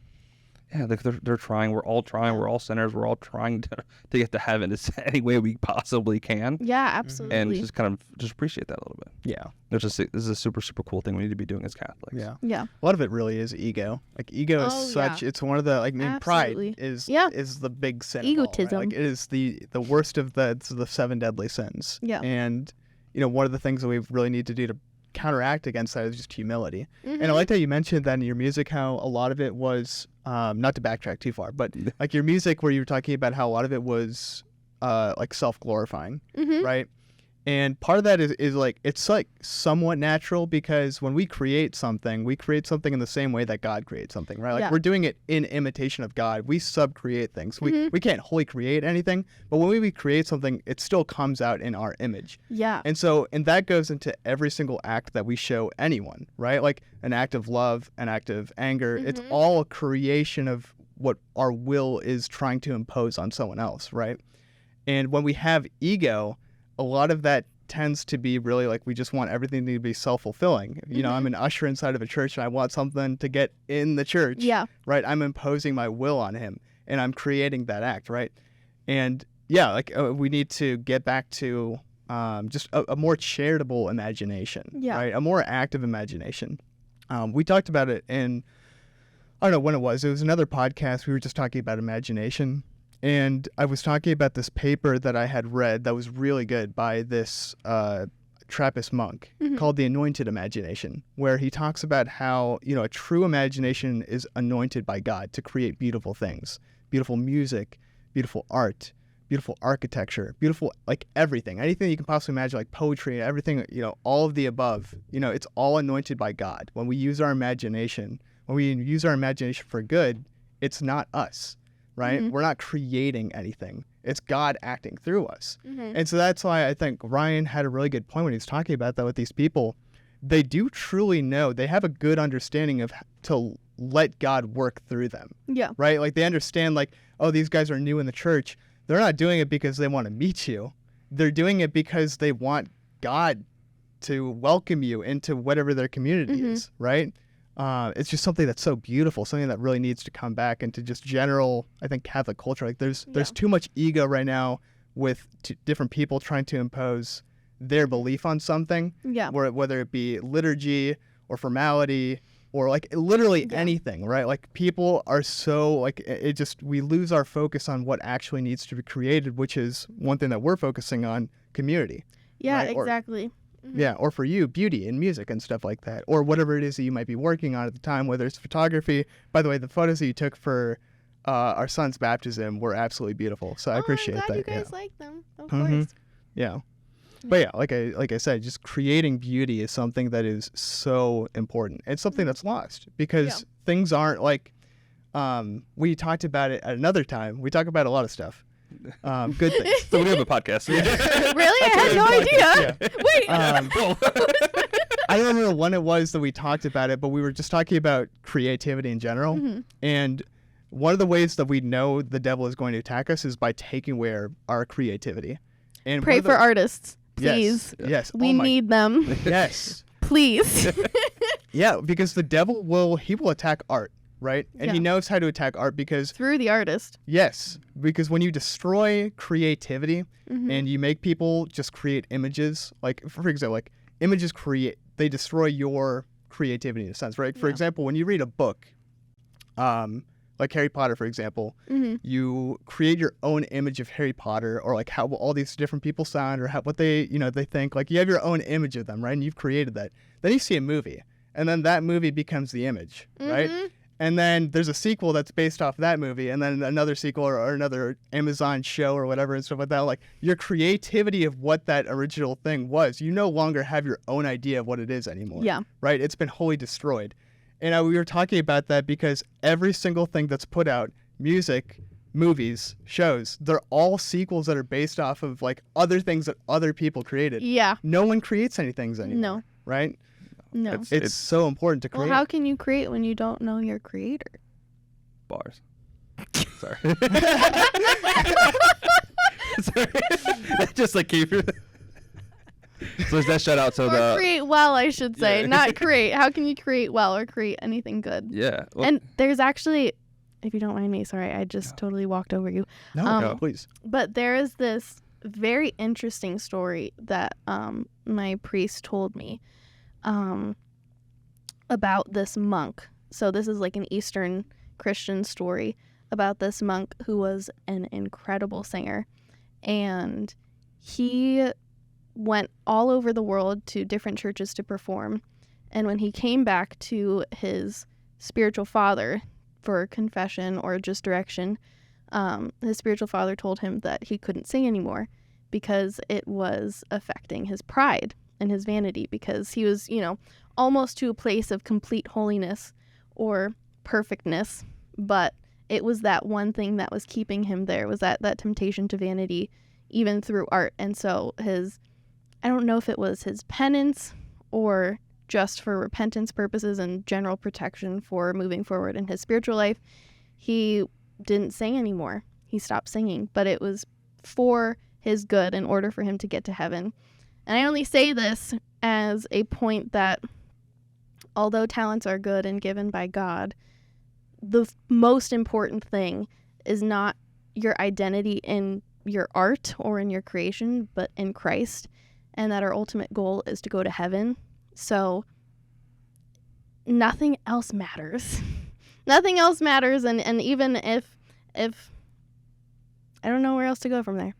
Yeah, they're trying. We're all trying. We're all sinners. We're all trying to get to heaven any way we possibly can. Yeah, absolutely. And just kind of just appreciate that a little bit. Yeah. This is a super, super cool thing we need to be doing as Catholics. Yeah. Yeah. A lot of it really is ego. Like ego is such. Yeah. It's one of the pride is the big sin. Egotism. Of all, right? Like it is the worst of the 7 deadly sins. Yeah. And one of the things that we really need to do to counteract against that is just humility. And I like that you mentioned that in your music how a lot of it was not to backtrack too far, but like your music where you were talking about how a lot of it was like self-glorifying, right? And part of that is like it's like somewhat natural because when we create something in the same way that God creates something, right? Like we're doing it in imitation of God. We sub-create things. We can't wholly create anything, but when we create something, it still comes out in our image. Yeah. And that goes into every single act that we show anyone, right? Like an act of love, an act of anger. It's all a creation of what our will is trying to impose on someone else, right? And when we have ego, a lot of that tends to be really like we just want everything to be self-fulfilling. I'm an usher inside of a church and I want something to get in the church. Yeah. Right? I'm imposing my will on him and I'm creating that act, right? And yeah, like we need to get back to just a more charitable imagination, right? A more active imagination. We talked about it in, I don't know when it was another podcast. We were just talking about imagination. And I was talking about this paper that I had read that was really good by this Trappist monk called The Anointed Imagination, where he talks about how, a true imagination is anointed by God to create beautiful things, beautiful music, beautiful art, beautiful architecture, beautiful, like everything, anything you can possibly imagine, like poetry, everything, all of the above, it's all anointed by God. When we use our imagination for good, it's not us, right? We're not creating anything. It's God acting through us. And so that's why I think Ryan had a really good point when he was talking about that with these people. They do truly know, they have a good understanding of to let God work through them. Yeah. Right? Like they understand like, oh, these guys are new in the church. They're not doing it because they want to meet you. They're doing it because they want God to welcome you into whatever their community is, right? It's just something that's so beautiful, something that really needs to come back into just general, I think, Catholic culture. Like there's too much ego right now with different people trying to impose their belief on something, whether it be liturgy or formality or like literally anything, right? Like people are so like we lose our focus on what actually needs to be created, which is one thing that we're focusing on, community. Yeah, right? exactly. Yeah, or for you, beauty and music and stuff like that, or whatever it is that you might be working on at the time, whether it's photography. By the way, the photos that you took for our son's baptism were absolutely beautiful, so I appreciate I'm glad that. you guys like them, of Mhm. course. Yeah. But yeah, like I said, just creating beauty is something that is so important. It's something that's lost because things aren't like, we talked about it at another time. We talk about a lot of stuff. Good things. So we have a podcast. Really? I had no idea. Wait. I don't remember when it was that we talked about it, but we were just talking about creativity in general. And one of the ways that we know the devil is going to attack us is by taking away our creativity. And Pray for artists, please. Yes. We need them. Yes. Please. Yeah, because the devil will attack art, right? And he knows how to attack art because through the artist. Yes, because when you destroy creativity and you make people just create images, like for example, like images they destroy your creativity in a sense, right? For example, when you read a book, like Harry Potter, for example, you create your own image of Harry Potter, or like how all these different people sound, or what they think. Like you have your own image of them, right? And you've created that. Then you see a movie, and then that movie becomes the image, right? And then there's a sequel that's based off that movie, and then another sequel or another Amazon show or whatever and stuff like that. Like your creativity of what that original thing was, you no longer have your own idea of what it is anymore. Yeah. Right? It's been wholly destroyed. And we were talking about that because every single thing that's put out, music, movies, shows, they're all sequels that are based off of like other things that other people created. Yeah. No one creates anything anymore. No. Right? No. It's so important to create. Well, how can you create when you don't know your creator? Bars. Sorry. Sorry. That just like came through. So is that shout out to Or create well, I should say, Yeah. not create. How can you create well or create anything good? Yeah. Well, And there's actually, if you don't mind me, sorry, I just totally walked over you. No, please. But there is this very interesting story that my priest told me about this monk. So this is like an Eastern Christian story about this monk who was an incredible singer. And he went all over the world to different churches to perform. And when he came back to his spiritual father for confession or just direction, his spiritual father told him that he couldn't sing anymore because it was affecting his pride and his vanity, because he was, almost to a place of complete holiness or perfectness, but it was that one thing that was keeping him there, was that temptation to vanity, even through art. And so I don't know if it was his penance or just for repentance purposes and general protection for moving forward in his spiritual life, he didn't sing anymore. He stopped singing, but it was for his good in order for him to get to heaven. And I only say this as a point that although talents are good and given by God, the most important thing is not your identity in your art or in your creation, but in Christ, and that our ultimate goal is to go to heaven. So nothing else matters. Nothing else matters, and even if I don't know where else to go from there.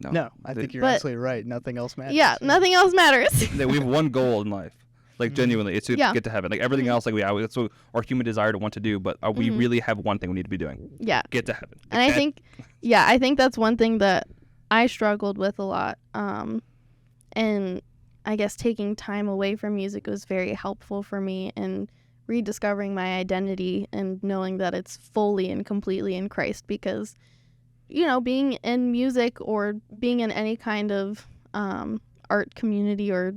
No, I think you're But- absolutely right. Nothing else matters. Yeah, nothing else matters. We have one goal in life. Like, genuinely, it's to Yeah. get to heaven. Like, everything else, like, that's what our human desire to want to do, but we really have one thing we need to be doing. Yeah. Get to heaven. And I think that's one thing that I struggled with a lot. And I guess taking time away from music was very helpful for me in rediscovering my identity and knowing that it's fully and completely in Christ, because, you know, being in music or being in any kind of art community or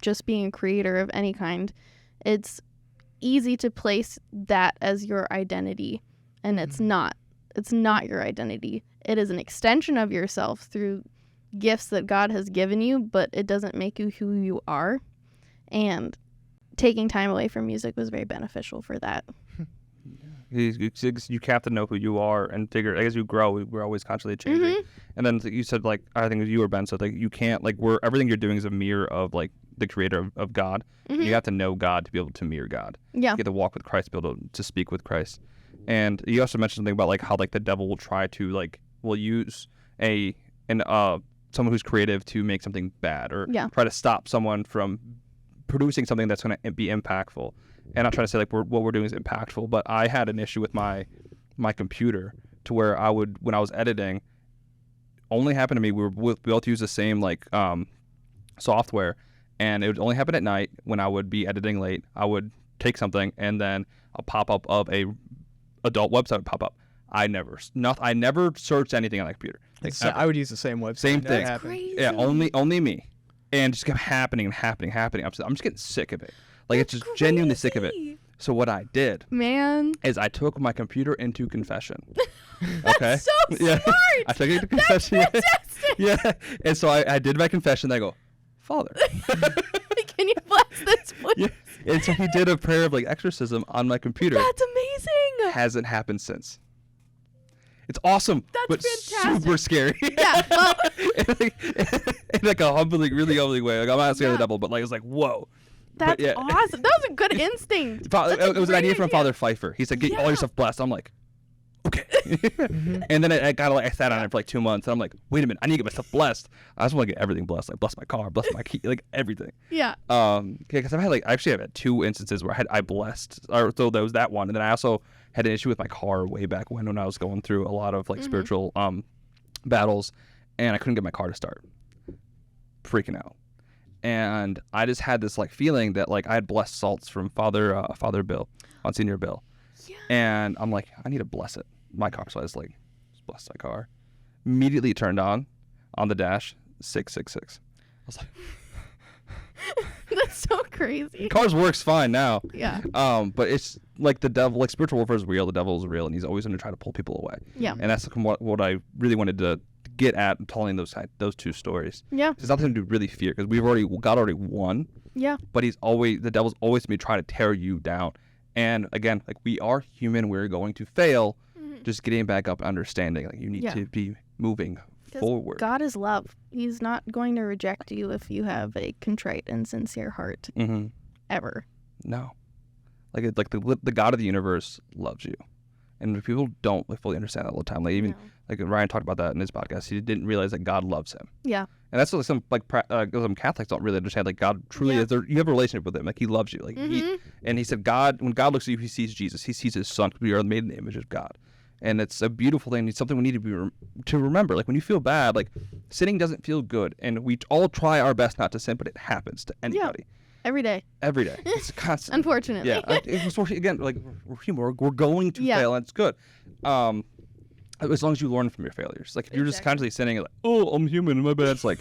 just being a creator of any kind, it's easy to place that as your identity, and it's not your identity. It is an extension of yourself through gifts that God has given you, but it doesn't make you who you are. And taking time away from music was very beneficial for that. You have to know who you are and figure. As you grow, we're always constantly changing. And then you said, like, I think it was you or Ben said, like, you can't, like, everything you're doing is a mirror of, like, the creator of God. And you have to know God to be able to mirror God. Yeah. You have to walk with Christ to be able to speak with Christ. And you also mentioned something about, like, how, like, the devil will try to, like, will use someone who's creative to make something bad, or try to stop someone from producing something that's going to be impactful. And I'm trying to say, like, what we're doing is impactful, but I had an issue with my computer to where I would, when I was editing, only happened to me, we both use the same, like, software, and it would only happen at night when I would be editing late. I would take something, and then a pop-up of a adult website would pop up. I never searched anything on that computer. Like, I would use the same website. Same That thing. happened. Crazy. Yeah, only me. And just kept happening. I'm just getting sick of it. Like, it's just genuinely sick of it. So what I did Man. is I took my computer into confession. Okay? So Yeah. smart. I took it into confession. Fantastic. Yeah. And so I did my confession. I go, Father. Can you bless this, please? Yeah. And so he did a prayer of, like, exorcism on my computer. That's amazing. Hasn't happened since. It's awesome, That's but fantastic. super scary. Yeah. Well, in like a really humbling way. Like, I'm not scared of the devil, but, like, it's like, whoa. that's yeah. awesome. That was a good instinct. It was an idea from Father. Father Pfeiffer. He said, "Get all Yeah. yourself blessed." I'm like, okay. And then I sat on it for like 2 months, and I'm like, wait a minute, I need to get myself blessed. I just want to get everything blessed, like bless my car, bless my key, like everything. Yeah. Because I've had 2 instances where I blessed, or so there was that one, and then I also had an issue with my car way back when I was going through a lot of, like, spiritual battles, and I couldn't get my car to start. Freaking out. And I just had this, like, feeling that, like, I had blessed salts from Father Bill, Monsignor Bill. Yeah. And I'm like, I need to bless it, my car. So I just, like, blessed my car. Immediately turned on the dash, 666. I was like, That's so crazy. cars works fine now. Yeah. But it's like the devil, like, spiritual warfare is real. The devil is real, and he's always going to try to pull people away. Yeah. And that's what I really wanted to get at telling those 2 stories. Yeah. It's nothing to really fear, because God already won. Yeah. But the devil's always going to try to tear you down. And again, like, we are human, we're going to fail. Just getting back up, understanding, like, you need to be moving forward. God is love. He's not going to reject you if you have a contrite and sincere heart. Mm-hmm. Ever. No. Like the God of the universe loves you. And people don't fully understand that all the time. Like, even like Ryan talked about that in his podcast. He didn't realize that God loves him. Yeah. And that's what some some Catholics don't really understand. Like, God truly is there. You have a relationship with him. Like, he loves you. Like, and he said, when God looks at you, he sees Jesus. He sees his son. We are made in the image of God. And it's a beautiful thing. It's something we need to remember. Like, when you feel bad, like, sinning doesn't feel good. And we all try our best not to sin, but it happens to anybody. Every day. Every day. It's constant. Unfortunately. Yeah. Again, like, we're human. We're going to fail, and it's good. As long as you learn from your failures. Like, if you're just constantly sinning, like, oh, I'm human, my bad. It's like,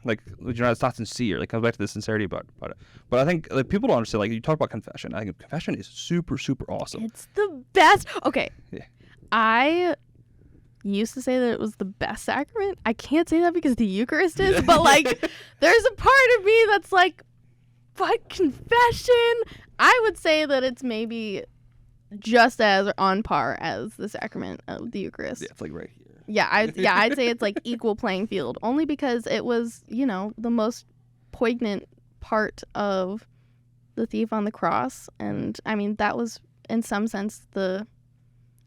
it's not sincere. Like, comes back to the sincerity about it. But I think, like, people don't understand. Like, you talk about confession. I think confession is super, super awesome. It's the best. Okay. Yeah. I used to say that it was the best sacrament. I can't say that because the Eucharist is, but, like, there's a part of me that's like, but confession, I would say that it's maybe just as on par as the sacrament of the Eucharist. Yeah, it's like right here. Yeah, I'd say it's like equal playing field, only because it was, the most poignant part of the thief on the cross. And I mean, that was in some sense the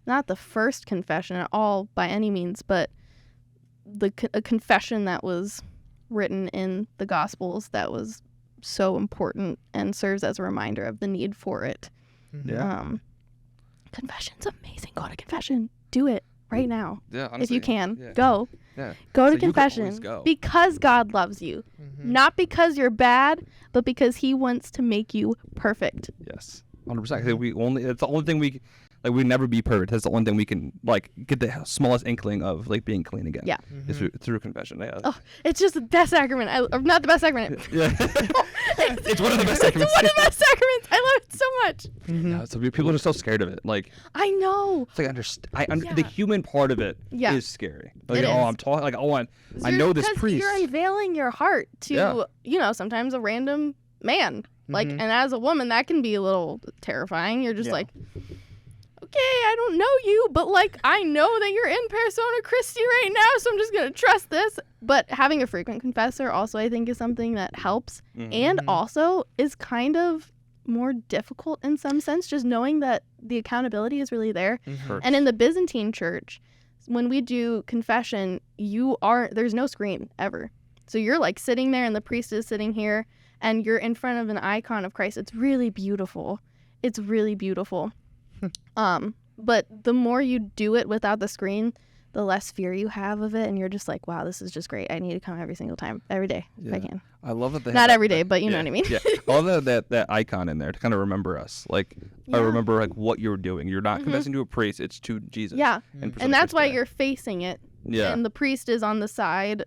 not the first confession at all by any means, but a confession that was written in the Gospels that was so important and serves as a reminder of the need for it. Yeah. Confession's amazing. Go to confession. Do it right now. Yeah, honestly. If you can. Yeah. Go. Yeah. Go So to you can always confession go. because God loves you. Not because you're bad, but because he wants to make you perfect. Yes. 100%. It's the only thing we we never be perfect. That's the only thing we can get the smallest inkling of being clean again. Yeah. Is through confession. Yeah. Oh, it's just the best sacrament. Or not the best sacrament. Yeah. It's one of the best sacraments. It's one of the best sacraments. I love it so much. Yeah, so people are just so scared of it. I know. It's like Yeah. the human part of it Yeah. is scary. It is. I'm talking I know this priest. You're unveiling your heart to, sometimes a random man. And as a woman, that can be a little terrifying. You're just okay, I don't know you, but I know that you're in persona Christi right now, so I'm just going to trust this. But having a frequent confessor also, I think, is something that helps and also is kind of more difficult in some sense, just knowing that the accountability is really there. And in the Byzantine church, when we do confession, there's no screen ever. So you're sitting there and the priest is sitting here and you're in front of an icon of Christ. It's really beautiful. It's really beautiful. But the more you do it without the screen, the less fear you have of it, and you're just wow, this is just great. I need to come every single time, every day, if I can. I love that they not have every day, but you know what I mean. Yeah, I love that icon in there to kind of remember us. I remember what you're doing. You're not confessing to a priest; it's to Jesus. Yeah, and that's why Christi. you're facing it. Yeah, and the priest is on the side.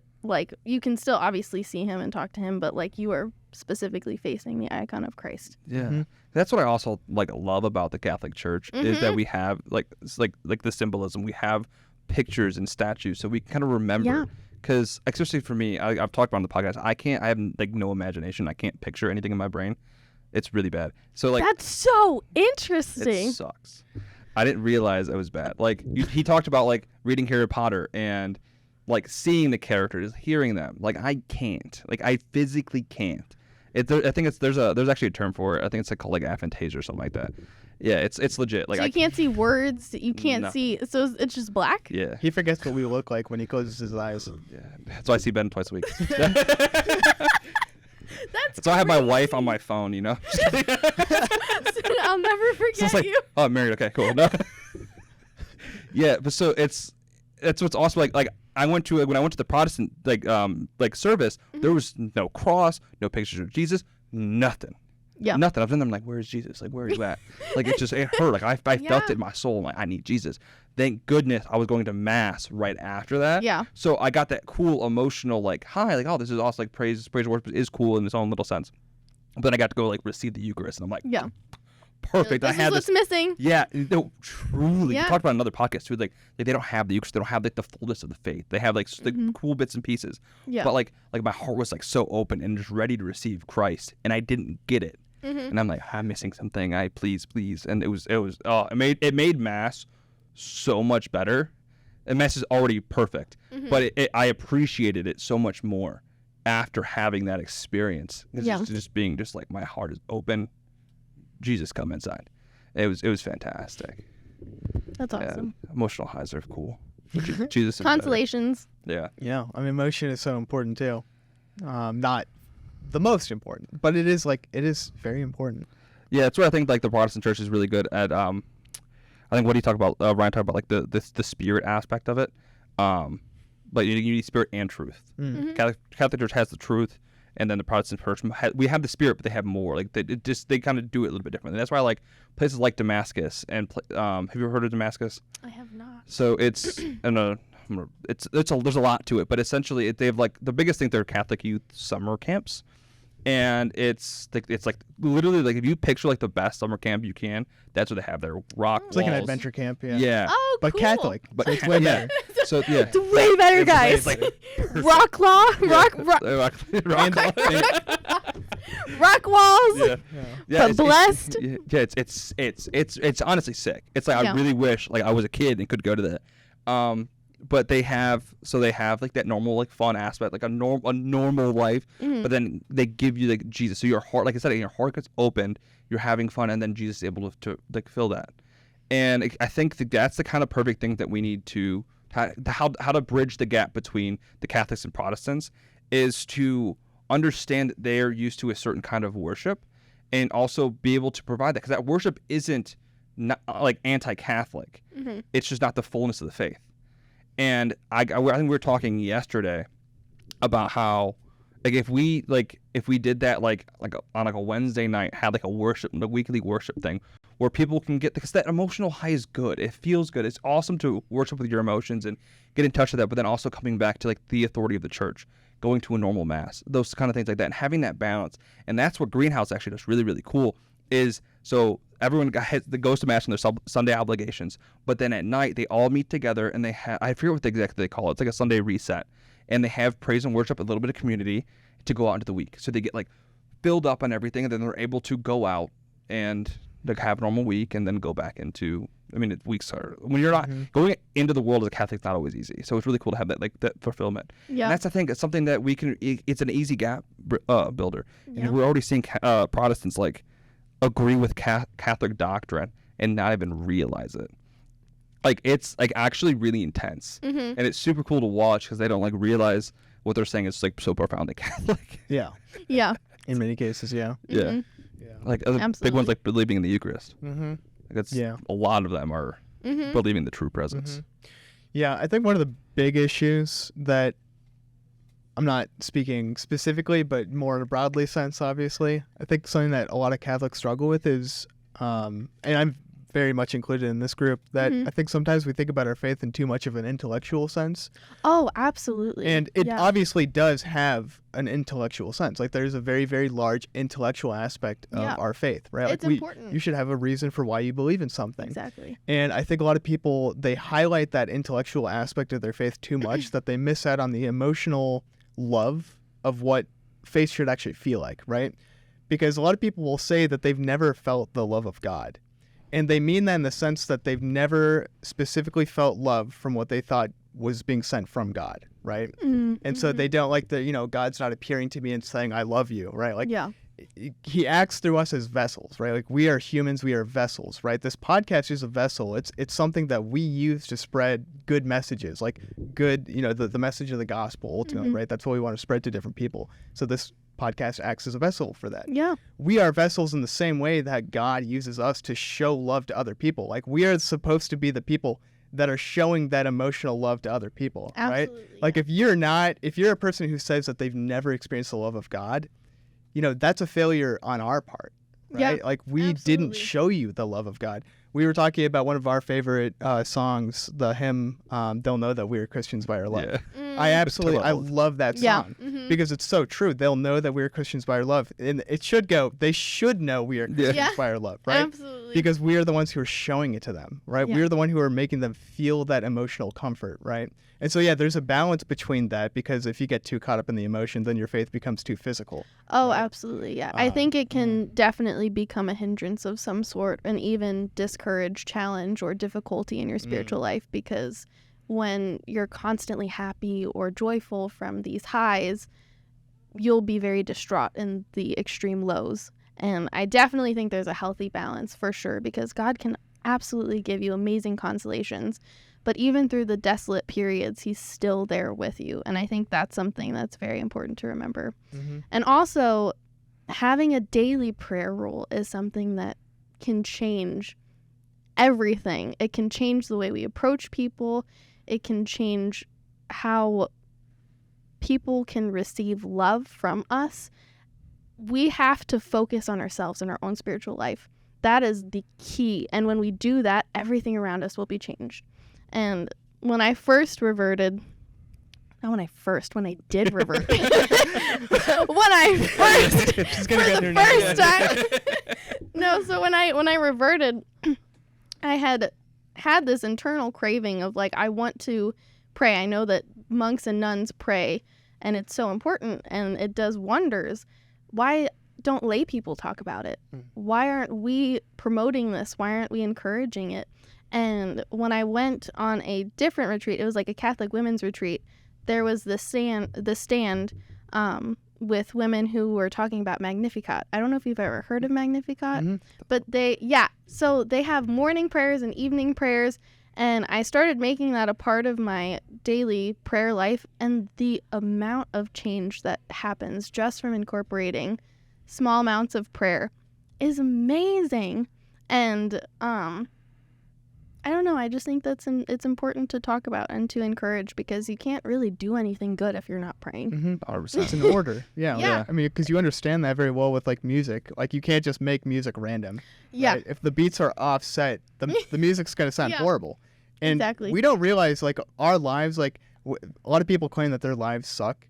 You can still obviously see him and talk to him, but you are specifically facing the icon of Christ. Yeah, that's what I also love about the Catholic Church is that we have the symbolism. We have pictures and statues, so we kind of remember. Yeah. Because especially for me, I've talked about on the podcast. I have no imagination. I can't picture anything in my brain. It's really bad. So that's so interesting. It sucks. I didn't realize it was bad. He talked about reading Harry Potter and seeing the characters, hearing them. I can't. I physically can't. I think there's actually a term for it. I think it's called aphantasia or something like that. Yeah, it's legit. So you can't see words. You can't see. So it's just black. Yeah. He forgets what we look like when he closes his eyes. Yeah. That's why I see Ben twice a week. That's why I have my wife on my phone. I'll never forget So you. Oh, I'm married. Okay, cool. No. Yeah, but so that's what's awesome. I went to when I went to the Protestant service, there was no cross, no pictures of Jesus, nothing. Yeah. Nothing. I've been there. I'm where's Jesus? Where are you at? It hurt. I felt it in my soul. I need Jesus. Thank goodness I was going to mass right after that. Yeah. So I got that cool emotional high. Oh, this is awesome. Praise and worship is cool in its own little sense. But then I got to go receive the Eucharist, and I'm yeah. Perfect. This is what's missing. Yeah, no, truly. Yeah. We talked about another podcast too. They don't have the Eucharist. They don't have the fullness of the faith. They have the cool bits and pieces. Yeah. But my heart was so open and just ready to receive Christ, and I didn't get it. And I'm I'm missing something. Please, and it made Mass so much better. And Mass is already perfect, but I appreciated it so much more after having that experience. Just being my heart is open. Jesus, come inside. It was fantastic. That's awesome. Yeah, emotional highs are cool. Jesus. Consolations. Yeah. Yeah, emotion is so important too. Not the most important, but it is very important. Yeah, that's what I think. The Protestant Church is really good at. I think what he talked about, Ryan talked about the spirit aspect of it. But you need spirit and truth. Catholic Church has the truth, and then the Protestant Church we have the spirit, but they have more. They kind of do it a little bit differently. That's why I like places like Damascus and have you ever heard of Damascus? I have not. So it's there's a lot to it, but essentially they have the biggest thing. They're Catholic youth summer camps. And it's literally if you picture the best summer camp you can, that's what they have there. Rock It's walls. like an adventure camp, yeah. Yeah. Oh, But cool. Catholic. But So it's way better. So yeah. It's way better, guys. Rock law, rock walls. Yeah. But blessed. It's honestly sick. It's I Yeah. really wish I was a kid and could go to that. But they have that normal fun aspect, a normal life. But then they give you Jesus. So your heart, like I said, your heart gets opened. You're having fun, and then Jesus is able to fill that. And I think that's the kind of perfect thing that we need to how to bridge the gap between the Catholics and Protestants is to understand they're used to a certain kind of worship, and also be able to provide that, because that worship isn't not like anti-Catholic. Mm-hmm. It's just not the fullness of the faith. And I think we were talking yesterday about how if we did that on a Wednesday night, had like a weekly worship thing where people can get, because that emotional high is good. It feels good. It's awesome to worship with your emotions and get in touch with that, but then also coming back to like the authority of the church, going to a normal mass, those kind of things like that, and having that balance. And that's what Greenhouse actually does really, really cool is, so everyone goes to mass on their Sunday obligations, but then at night they all meet together and they have, I forget what exactly they call it. It's like a Sunday reset, and they have praise and worship, a little bit of community to go out into the week. So they get like filled up on everything, and then they're able to go out and like have a normal week and then go back into, weeks are, when you're not going into the world as a Catholic, it's not always easy. So it's really cool to have that fulfillment. Yeah. And that's, I think, it's something that we can, it's an easy gap builder. Yeah. And we're already seeing Protestants like agree with Catholic doctrine and not even realize it. Like, it's like actually really intense. Mm-hmm. And it's super cool to watch because they don't like realize what they're saying is like so profoundly Catholic. Yeah. Yeah. In many cases, yeah. Yeah. Mm-hmm. Yeah. Like other big Absolutely. ones like believing in the Eucharist. Mm-hmm. Like that's Yeah. a lot of them are Mm-hmm. believing the true presence. Yeah, I think one of the big issues that, I'm not speaking specifically, but more in a broadly sense, obviously, I think something that a lot of Catholics struggle with is, and I'm very much included in this group, that I think sometimes we think about our faith in too much of an intellectual sense. Oh, absolutely. And it Yeah. obviously does have an intellectual sense. Like, there's a very, very large intellectual aspect of Yeah. our faith, right? It's Like, important. you should have a reason for why you believe in something. Exactly. And I think a lot of people, they highlight that intellectual aspect of their faith too much that they miss out on the emotional love of what faith should actually feel like, right? Because a lot of people will say that they've never felt the love of God. And they mean that in the sense that they've never specifically felt love from what they thought was being sent from God, right? Mm-hmm. And so they don't like God's not appearing to me and saying, I love you, right? Like, Yeah. he acts through us as vessels, right? Like, we are humans, we are vessels, right? This podcast is a vessel. It's something that we use to spread good messages, like good, the message of the gospel ultimately, right? That's what we want to spread to different people. So this podcast acts as a vessel for that. Yeah. We are vessels in the same way that God uses us to show love to other people. Like, we are supposed to be the people that are showing that emotional love to other people, right? Absolutely, Like, if you're a person who says that they've never experienced the love of God, that's a failure on our part, right? Yeah, like, we didn't absolutely. show you the love of God. We were talking about one of our favorite songs, the hymn, They'll Know That We Are Christians by Our Love. Yeah. I love that Yeah. song Mhm. because it's so true. They'll know that we're Christians by our love. And they should know we are Christians Yeah. by our love, right? Absolutely. Because we are the ones who are showing it to them, right? Yeah. We're the one who are making them feel that emotional comfort, right? And so, yeah, there's a balance between that, because if you get too caught up in the emotion, then your faith becomes too physical. Oh, right? absolutely. Yeah. I think it can definitely become a hindrance of some sort, and even discourage, challenge, or difficulty in your spiritual life, because when you're constantly happy or joyful from these highs, you'll be very distraught in the extreme lows. And I definitely think there's a healthy balance for sure, because God can absolutely give you amazing consolations. But even through the desolate periods, he's still there with you. And I think that's something that's very important to remember. And also, having a daily prayer rule is something that can change everything. It can change the way we approach people. It can change how people can receive love from us. We have to focus on ourselves and our own spiritual life. That is the key. And when we do that, everything around us will be changed. And when I first reverted, when I did revert, when I first, She's for gonna go the through first now. time, no, so when I reverted, I had this internal craving of like, I want to pray. I know that monks and nuns pray, and it's so important, and it does wonders. Why don't lay people talk about it? Why aren't we promoting this? Why aren't we encouraging it? And when I went on a different retreat, it was like a Catholic women's retreat, there was the stand with women who were talking about Magnificat. I don't know if you've ever heard of Magnificat, Mhm. but so they have morning prayers and evening prayers, and I started making that a part of my daily prayer life, and the amount of change that happens just from incorporating small amounts of prayer is amazing. And I don't know, I just think it's important to talk about and to encourage, because you can't really do anything good if you're not praying. Mhm. 100%. It's an order. Yeah. Yeah. I mean, because you understand that very well with like music. Like you can't just make music random. Yeah. Right? If the beats are offset, the music's gonna sound Yeah. horrible. And Exactly. we don't realize like our lives. Like a lot of people claim that their lives suck,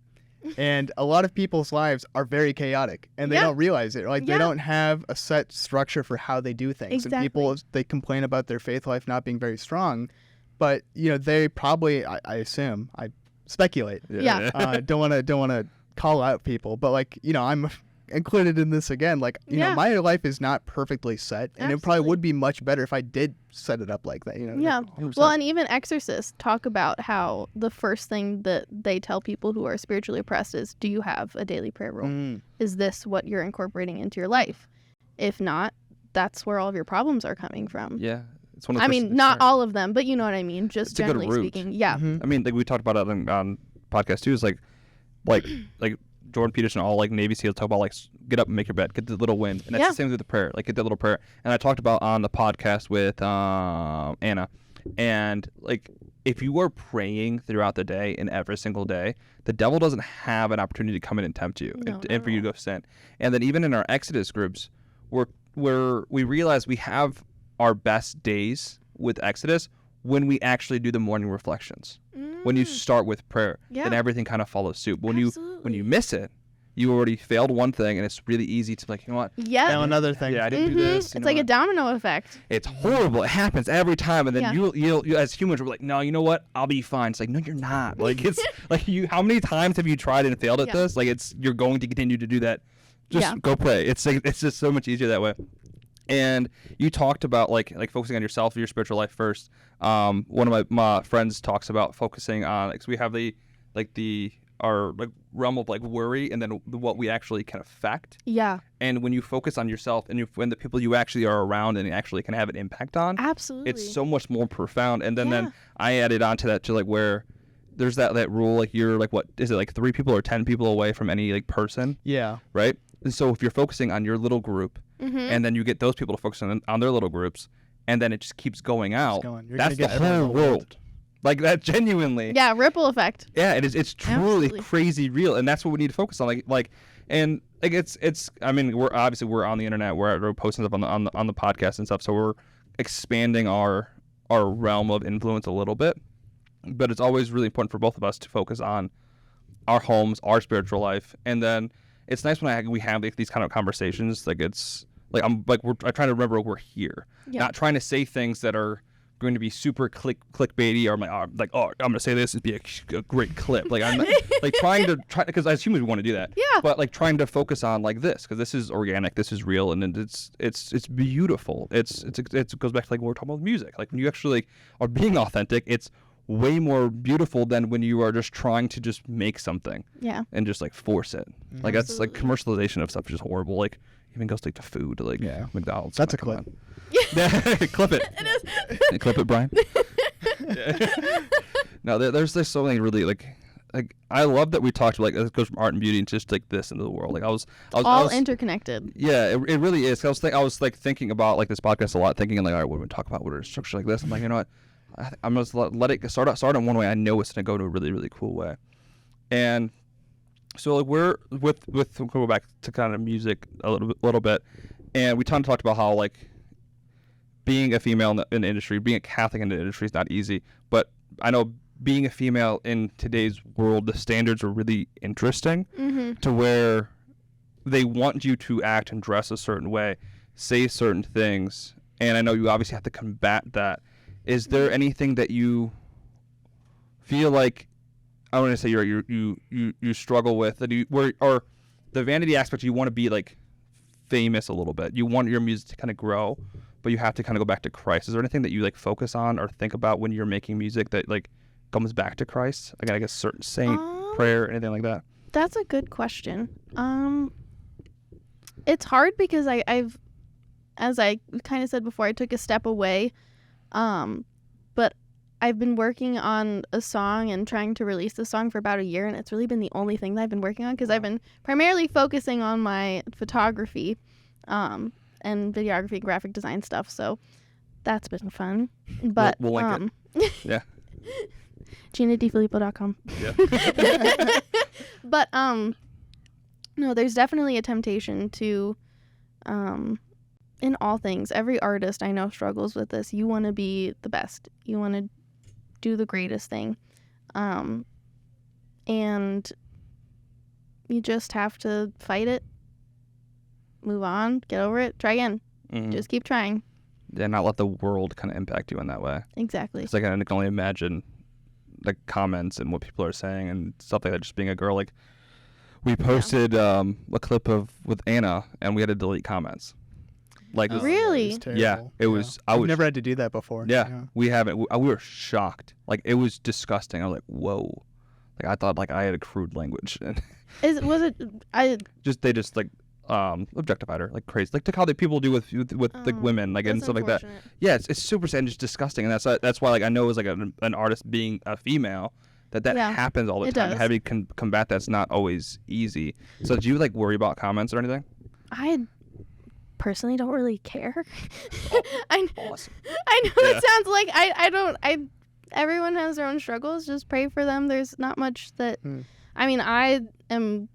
and a lot of people's lives are very chaotic, and they Yeah. don't realize it. Like Yeah. they don't have a set structure for how they do things. And people, they complain about their faith life not being very strong, but they probably, I assume, I speculate. Yeah. Don't want to call out people, but like I'm included in this again. Like Yeah. my life is not perfectly set, and it probably Absolutely. would be much better if I did set it up like that. Yeah. 100%. Well, and even exorcists talk about how the first thing that they tell people who are spiritually oppressed is, do you have a daily prayer rule? Mm. Is this what you're incorporating into your life? If not, that's where all of your problems are coming from. Yeah. It's one of the I first mean, things to not start. all of them, but you know what I mean? Just It's a good generally root. speaking. Yeah. Mhm. I mean, like we talked about it on podcast too. Is like Jordan Peterson, all like Navy SEALs talk about like get up and make your bed, get the little win, and that's Yeah. the same with the prayer. Like get that little prayer. And I talked about on the podcast with Anna, and like if you are praying throughout the day and every single day, the devil doesn't have an opportunity to come in and tempt you No, and for you to go sin. And then even in our Exodus groups, where we realize we have our best days with Exodus when we actually do the morning reflections. When you start with prayer, Yeah. then everything kind of follows suit. When you Absolutely. miss it, you already failed one thing, and it's really easy to be like, you know what? Yeah. Now another thing. Yeah, I didn't do this. It's like a domino effect. It's horrible. It happens every time, and then Yeah. you as humans, we're like, no, you know what? I'll be fine. It's like, no, you're not. Like it's like you. How many times have you tried and failed at Yeah. this? Like you're going to continue to do that. Just Yeah. go pray. It's like it's just so much easier that way. And you talked about like focusing on yourself, your spiritual life first. One of my friends talks about focusing on like, so we have our realm of like worry, and then what we actually can affect. Yeah. And when you focus on yourself and when the people you actually are around and actually can have an impact on, Absolutely. it's so much more profound. And then Yeah. I added on to that to like where there's that rule, like you're like, what is it, like 3 people or 10 people away from any like person, Yeah. right? And so if you're focusing on your little group, Mm-hmm. and then you get those people to focus on their little groups, and then it just keeps going out. You're That's the gonna get everyone whole in the world. world. Like that genuinely. Yeah, ripple effect. Yeah, it's truly Absolutely. crazy real, and that's what we need to focus on. And it's. I mean, we're on the internet. We're posting stuff on the podcast and stuff. So we're expanding our realm of influence a little bit. But it's always really important for both of us to focus on our homes, our spiritual life, and then it's nice when we have like, these kind of conversations. Like it's like I'm trying to remember we're here, Yeah. not trying to say things that are going to be super clickbaity or I'm gonna say this and be a great clip. Like I'm not, like trying because as humans we want to do that. Yeah. But like trying to focus on like this because this is organic, this is real, and it's beautiful. It goes back to like what we're talking about with music. Like when you actually like, are being authentic, it's way more beautiful than when you are just trying to just make something Yeah. and just like force it. Like that's like Absolutely. commercialization of stuff is just horrible. Like even goes like to food, like Yeah. McDonald's. That's a Come clip. on. Yeah, clip it. It is. Clip it, Brian. No, there's so many really like I love that we talked about like it goes from art and beauty and just like this into the world. Like I was All interconnected. yeah, it really is. I was like thinking about like this podcast a lot, thinking like, all right, what do we talk about? What are structure like this? I'm like, you know what? I'm just let it start in one way. I know it's gonna go to a really really cool way. And so like we're we'll go back to kind of music a little bit, and we talked about how like being a female in the industry, being a Catholic in the industry is not easy. But I know being a female in today's world, the standards are really interesting Mm-hmm. to where they want you to act and dress a certain way, say certain things, and I know you obviously have to combat that. Is there anything that you feel like I want to say you struggle with that or the vanity aspect? You want to be like famous a little bit. You want your music to kind of grow, but you have to kind of go back to Christ. Is there anything that you like focus on or think about when you're making music that like comes back to Christ? Like I guess certain saint prayer, anything like that? That's a good question. It's hard because I've, as I kind of said before, I took a step away. But I've been working on a song and trying to release the song for about a year, and it's really been the only thing that I've been working on because I've been primarily focusing on my photography, and videography, graphic design stuff. So that's been fun. But we'll link it. Yeah. Gina DeFilippo.com. Yeah. But no, there's definitely a temptation to, in all things, every artist I know struggles with this. You want to be the best. You want to do the greatest thing. And you just have to fight it, move on, get over it, try again. Mhm. Just keep trying. Yeah, not let the world kind of impact you in that way. Exactly. Because I can only imagine the comments and what people are saying and stuff like that. Just being a girl, like we posted a clip with Anna, and we had to delete comments. Like Oh, Really? it was terrible. Yeah, it was- I I've was- never had to do that before. yeah, we haven't. We were shocked. Like it was disgusting. I was like, whoa. Like I thought like I had a crude language, and they just like objectified her like crazy, like took how the people do with like women, like and that's stuff like that. unfortunate. Yeah, it's super sad and just disgusting, and that's why like I know as like an artist being a female that Yeah, happens all the it time. does. Having to combat that's not always easy. So do you like worry about comments or anything? I personally don't really care. Oh, I awesome. I know Yeah. it sounds like I don't. Everyone has their own struggles. Just pray for them. There's not much that. I mean, I am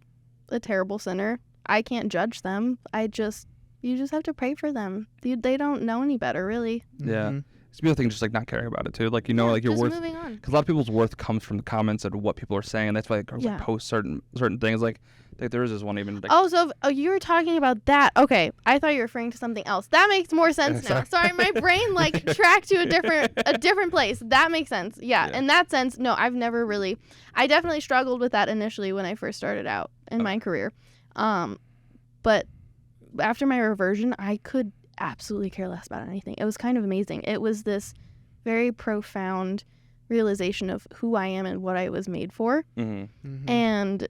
a terrible sinner. I can't judge them. You just have to pray for them. They don't know any better, really. Yeah. Mhm. It's a beautiful thing, just like not caring about it too. Like Yeah, like your just worth. moving on. Because a lot of people's worth comes from the comments and what people are saying, and that's why girls Yeah. like post certain things. Like there is this one even. Like, Oh, you were talking about that. Okay, I thought you were referring to something else. That makes more sense now. Sorry, my brain like tracked to a different place. That makes sense. Yeah, Yeah. in that sense, no, I've never really. I definitely struggled with that initially when I first started out in my career. But after my reversion, I could absolutely care less about anything. It was kind of amazing. It was this very profound realization of who I am and what I was made for. mhm. Mhm. And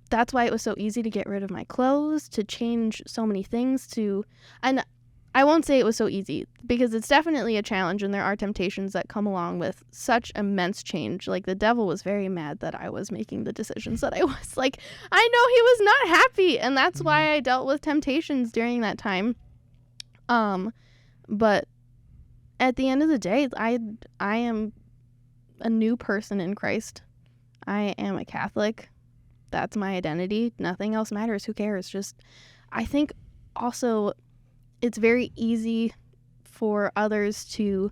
that's why it was so easy to get rid of my clothes, to change so many things, and I won't say it was so easy because it's definitely a challenge and there are temptations that come along with such immense change. Like the devil was very mad that I was making the decisions that I was. Like I know he was not happy, and that's why I dealt with temptations during that time. But at the end of the day, I am a new person in Christ. I am a Catholic. That's my identity. Nothing else matters. Who cares? Just, I think also it's very easy for others to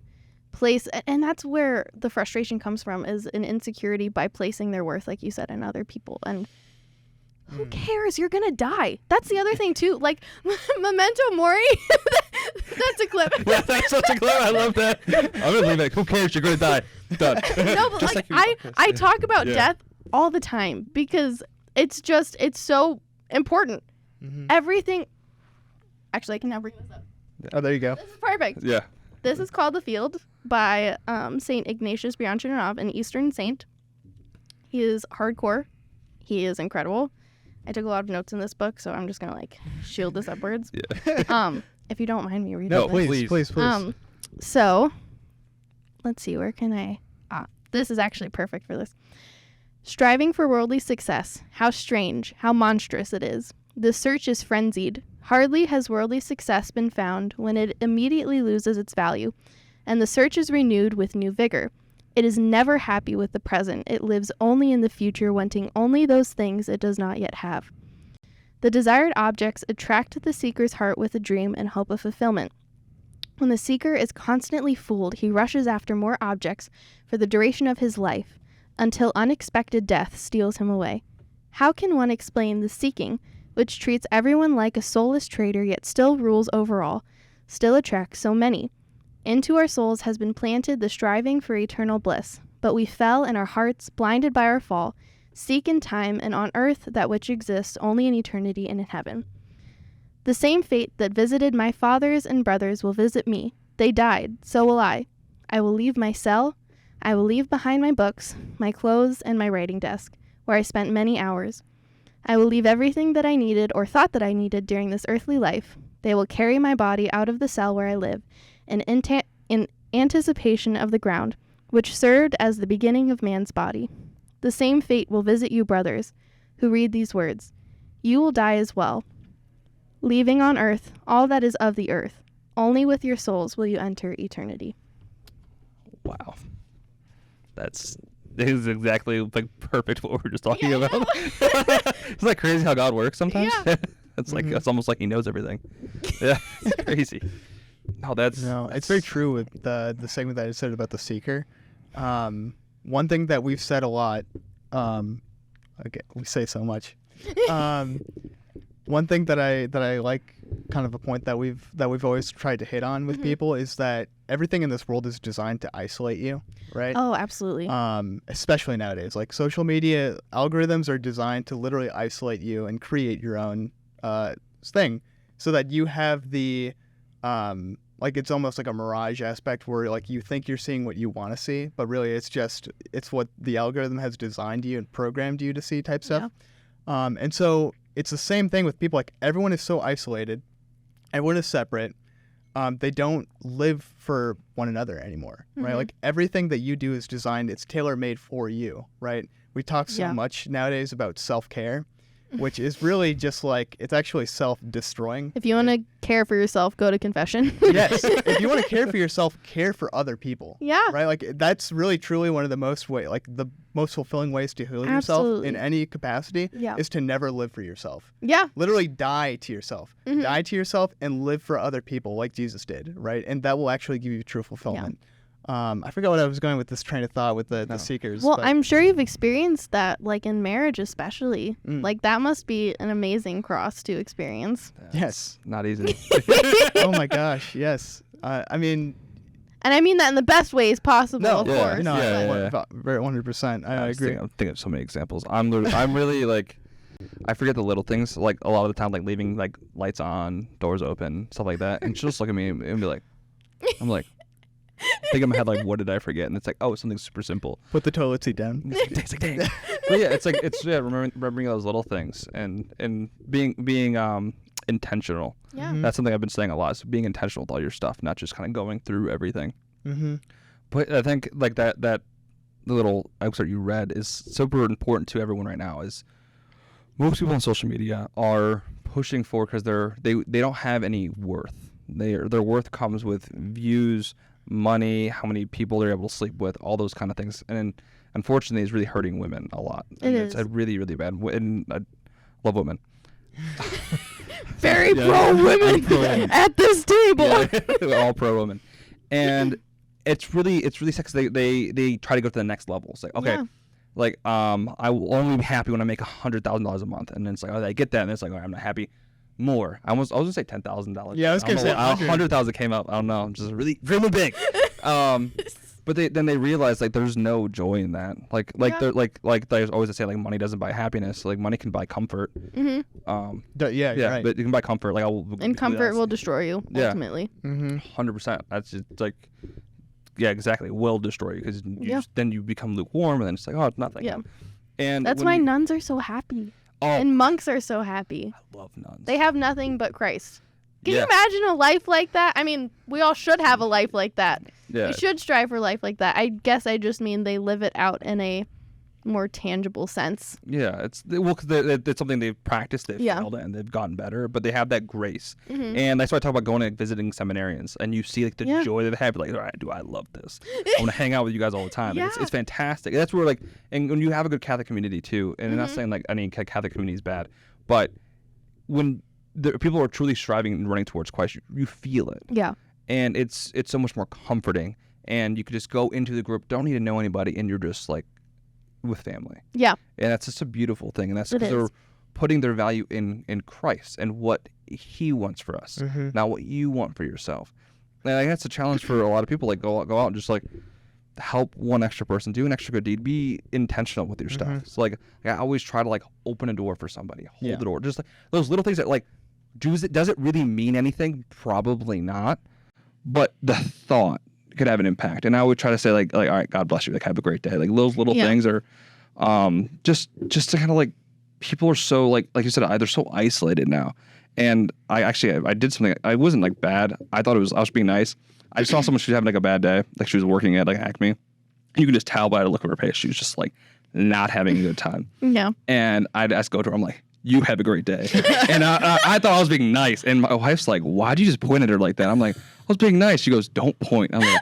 place, and that's where the frustration comes from, is an insecurity by placing their worth, like you said, in other people. And who cares? You're going to die. That's the other thing too. Like Memento Mori. That's a clip. Yeah, that's such a clip. I love that. I'm gonna leave it. Who cares? You're gonna die. Done. No, but Just like like your I podcast, talk about Yeah. death all the time because it's so important. Mhm. Everything. Actually, I can now bring this up. Oh, there you go. This is perfect. Yeah. This is called The Field by Saint Ignatius Bryanchynov, an Eastern saint. He is hardcore. He is incredible. I took a lot of notes in this book, so I'm just gonna like shield this upwards. Yeah. If you don't mind me reading. No, this. please. So, let's see, where can I... this is actually perfect for this. Striving for worldly success, how strange, how monstrous it is. The search is frenzied. Hardly has worldly success been found when it immediately loses its value, and the search is renewed with new vigor. It is never happy with the present. It lives only in the future, wanting only those things it does not yet have. The desired objects attract the seeker's heart with a dream and hope of fulfillment. When the seeker is constantly fooled, he rushes after more objects for the duration of his life, until unexpected death steals him away. How can one explain the seeking, which treats everyone like a soulless traitor yet still rules over all, still attracts so many? Into our souls has been planted the striving for eternal bliss, but we fell in our hearts, blinded by our fall, seek in time and on earth that which exists only in eternity and in heaven. The same fate that visited my fathers and brothers will visit me. They died, so will I. I will leave my cell. I will leave behind my books, my clothes, and my writing desk, where I spent many hours. I will leave everything that I needed or thought that I needed during this earthly life. They will carry my body out of the cell where I live, in anticipation of the ground, which served as the beginning of man's body. The same fate will visit you, brothers, who read these words. You will die as well, leaving on earth all that is of the earth. Only with your souls will you enter eternity. Wow. This is exactly like perfect what we were just talking about. It's like crazy how God works sometimes. Yeah. It's like it's almost like he knows everything. Yeah, it's crazy. It's very true with the segment that I said about the seeker. One thing that we've said a lot, okay, we say so much. One thing that I like, kind of a point that we've always tried to hit on with people, is that everything in this world is designed to isolate you, right? Oh, absolutely. Especially nowadays, like social media algorithms are designed to literally isolate you and create your own thing, so that you have the like, it's almost like a mirage aspect where like you think you're seeing what you want to see, but really it's what the algorithm has designed you and programmed you to see type stuff. Yeah. And so it's the same thing with people. Like, everyone is so isolated, everyone is separate. They don't live for one another anymore, right? Like, everything that you do is designed, it's tailor-made for you, right? We talk so much nowadays about self-care, which is really just like, it's actually self-destroying. If you want to care for yourself, go to confession. Yes. If you want to care for yourself, care for other people. Yeah. Right? Like, that's really truly one of the most fulfilling ways to heal yourself in any capacity is to never live for yourself. Yeah. Literally die to yourself. Die to yourself and live for other people like Jesus did, right? And that will actually give you true fulfillment. I forgot what I was going with this train of thought with the seekers. Well, I'm sure you've experienced that, like in marriage especially. Like, that must be an amazing cross to experience. Yes. Not easy. Oh my gosh, yes. I mean... And I mean that in the best ways possible, of course. course. No, very 100%. I agree. I'm thinking of so many examples. I'm really like, I forget the little things, like a lot of the time, like leaving like lights on, doors open, stuff like that. And she'll just look at me and be like, I'm like, think in my head, like, what did I forget? And it's like, oh, it's something super simple. Put the toilet seat down. It's like, dang. But yeah, remembering those little things and being intentional. Yeah. That's something I've been saying a lot, is being intentional with all your stuff, not just kind of going through everything. But I think like that the little excerpt you read is super important to everyone right now. Is most people on social media are pushing forward because they don't have any worth. Their worth comes with views, money, how many people they're able to sleep with, all those kind of things. And unfortunately, it's really hurting women a lot. It's really, really bad. And I love women. Very pro women at this table. Yeah, all pro women. And it's really sad because they try to go to the next level. It's like, okay, like I will only be happy when I make $100,000 a month, and then it's like, oh, I get that, and it's like, oh, I'm not happy. More. I was gonna say $10,000. Yeah, I was gonna say 100,000 came up. I don't know, just really, really big. But then they realize like there's no joy in that. They're like there's always say like money doesn't buy happiness. Like money can buy comfort. Right. But you can buy comfort. Like and comfort will destroy you ultimately. 100%. That's just like, yeah, exactly. Will destroy you because then you become lukewarm, and then it's like, oh, it's nothing. Yeah. And that's why nuns are so happy. Oh, and monks are so happy. I love nuns. They have nothing but Christ. Can you imagine a life like that? I mean, we all should have a life like that. Yeah. We should strive for a life like that. I guess I just mean they live it out in a more tangible sense. Yeah, because it's something they've practiced, they've failed at, and they've gotten better, but they have that grace. And that's why I talk about going and visiting seminarians, and you see like the joy that they have. Like, all right, I love this. I want to hang out with you guys all the time. Like, it's fantastic. That's where like, and when you have a good Catholic community too, and I'm not saying like any Catholic community is bad, but when the people are truly striving and running towards Christ, you feel it. Yeah. And it's so much more comforting, and you could just go into the group, don't need to know anybody, and you're just like with family. Yeah. And that's just a beautiful thing, and that's because they're putting their value in Christ and what he wants for us, not what you want for yourself. And I think that's a challenge for a lot of people. Like go out and just like help one extra person, do an extra good deed, be intentional with your stuff. So like I always try to like open a door for somebody, hold the door, just like those little things that like, does it really mean anything? Probably not, but the thought could have an impact. And I would try to say like all right, God bless you, like have a great day. Like those little things are Just to kind of like, people are so like you said, they're so isolated now. And I did something. I wasn't like bad. I thought I was being nice. I saw someone, she was having like a bad day. Like she was working at like Acme. You can just tell by the look of her face. She was just like not having a good time. Yeah. And I'd ask, go to her, I'm like, you have a great day. And I thought I was being nice. And my wife's like, why'd you just point at her like that? I'm like, I was being nice. She goes, don't point. I'm like,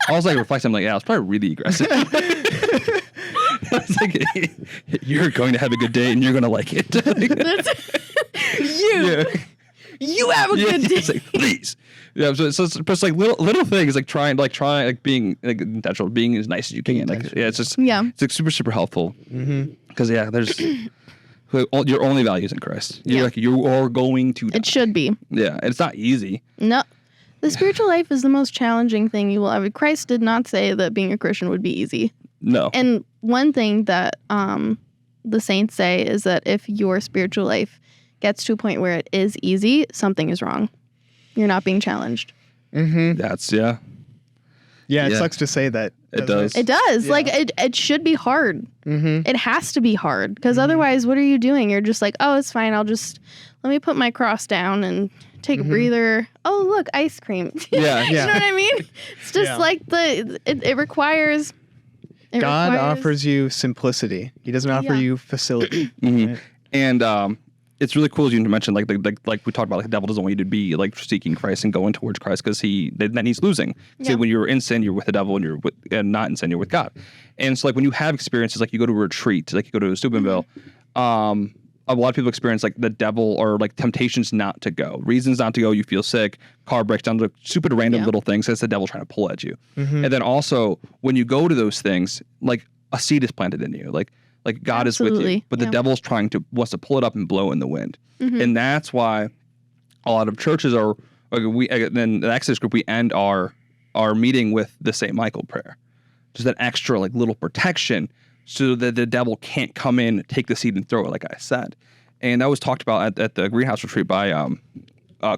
I was like reflecting. I'm like, yeah, I was probably really aggressive. I was like, you're going to have a good day and you're going to like it. You have a good day. It's like, please. Yeah, so it's just like little things, like trying being like intentional, being as nice as you can. Like, yeah, it's like super, super helpful. Because there's your only value is in Christ. You're like, you are going to die. It should be. Yeah, and it's not easy. No. The spiritual life is the most challenging thing you will ever. Christ did not say that being a Christian would be easy. No. And one thing that the saints say is that if your spiritual life gets to a point where it is easy, something is wrong. You're not being challenged. That's Yeah, it sucks to say that. It does. It does. Yeah. Like, it should be hard. It has to be hard. Because otherwise, what are you doing? You're just like, oh, it's fine. Let me put my cross down and take a breather. Oh, look, ice cream. Yeah. You know what I mean? It's just like it requires... God offers you simplicity. He doesn't offer you facility. Right? And it's really cool as you mentioned, like we talked about, like the devil doesn't want you to be like seeking Christ and going towards Christ because then he's losing. So when you're in sin, you're with the devil, and you're not in sin, you're with God. And so like when you have experiences, like you go to a retreat, like you go to Steubenville, a lot of people experience like the devil or like temptations not to go, reasons not to go. You feel sick, car breaks down, to stupid random little things. That's the devil trying to pull at you. And then also when you go to those things, like a seed is planted in you, like God is with you, but the devil's wants to pull it up and blow in the wind. And that's why a lot of churches are, then the Exodus group, we end our meeting with the St. Michael prayer. Just that extra like little protection so that the devil can't come in, take the seed and throw it, like I said. And that was talked about at the greenhouse retreat by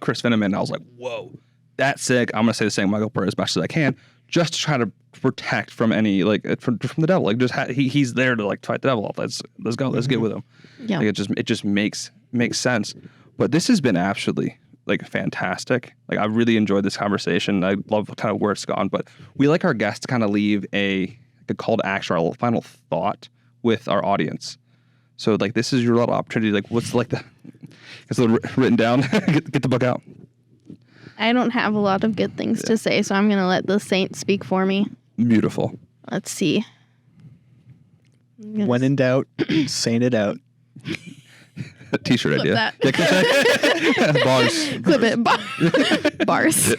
Chris Finneman. I was like, whoa, that's sick. I'm going to say the St. Michael prayer as much as I can, just to try to protect from any, like, from the devil. Like, just he's there to, like, fight the devil off. Let's go. Let's get with him. Yeah. Like, it just makes sense. But this has been absolutely, like, fantastic. Like, I really enjoyed this conversation. I love kind of where it's gone. But we like our guests to kind of leave a call to action, our final thought with our audience. So, like, this is your little opportunity. Like, what's, like, it's written down. get the book out. I don't have a lot of good things to say, so I'm going to let the saint speak for me. Beautiful. Let's see. When in doubt, saint it out. T-shirt idea. That. Yeah, bars. Clip it. Bars.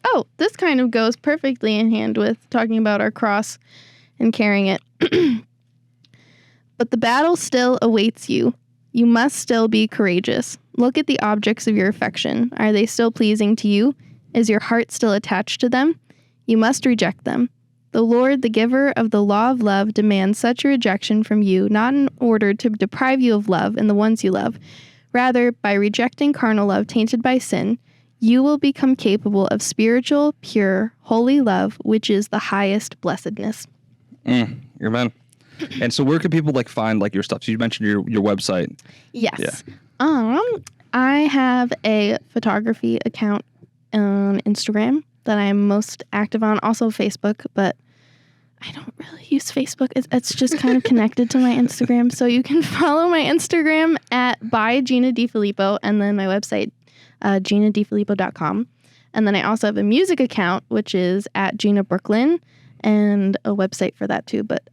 Oh, this kind of goes perfectly in hand with talking about our cross and carrying it. But the battle still awaits you. You must still be courageous. Look at the objects of your affection. Are they still pleasing to you? Is your heart still attached to them? You must reject them. The Lord, the giver of the law of love, demands such a rejection from you, not in order to deprive you of love and the ones you love. Rather, by rejecting carnal love tainted by sin, you will become capable of spiritual, pure, holy love, which is the highest blessedness. Amen. And so where can people like find like your stuff? So you mentioned your website. Yes. Yeah. I have a photography account on Instagram that I'm most active on, also Facebook, but I don't really use Facebook. It's just kind of connected to my Instagram. So you can follow my Instagram at by Gina DeFilippo, and then my website, GinaDeFilippo.com. And then I also have a music account, which is at Gina Brooklyn, and a website for that too. But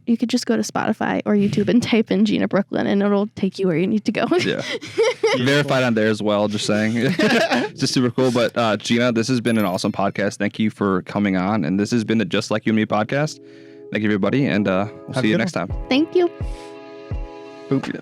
you could just go to Spotify or YouTube and type in Gina Brooklyn, and it'll take you where you need to go. Yeah. Verified on there as well, just saying. It's just super cool. But Gina, this has been an awesome podcast. Thank you for coming on. And this has been the Just Like You and Me podcast. Thank you, everybody. And we'll see you next time. Thank you. Boop.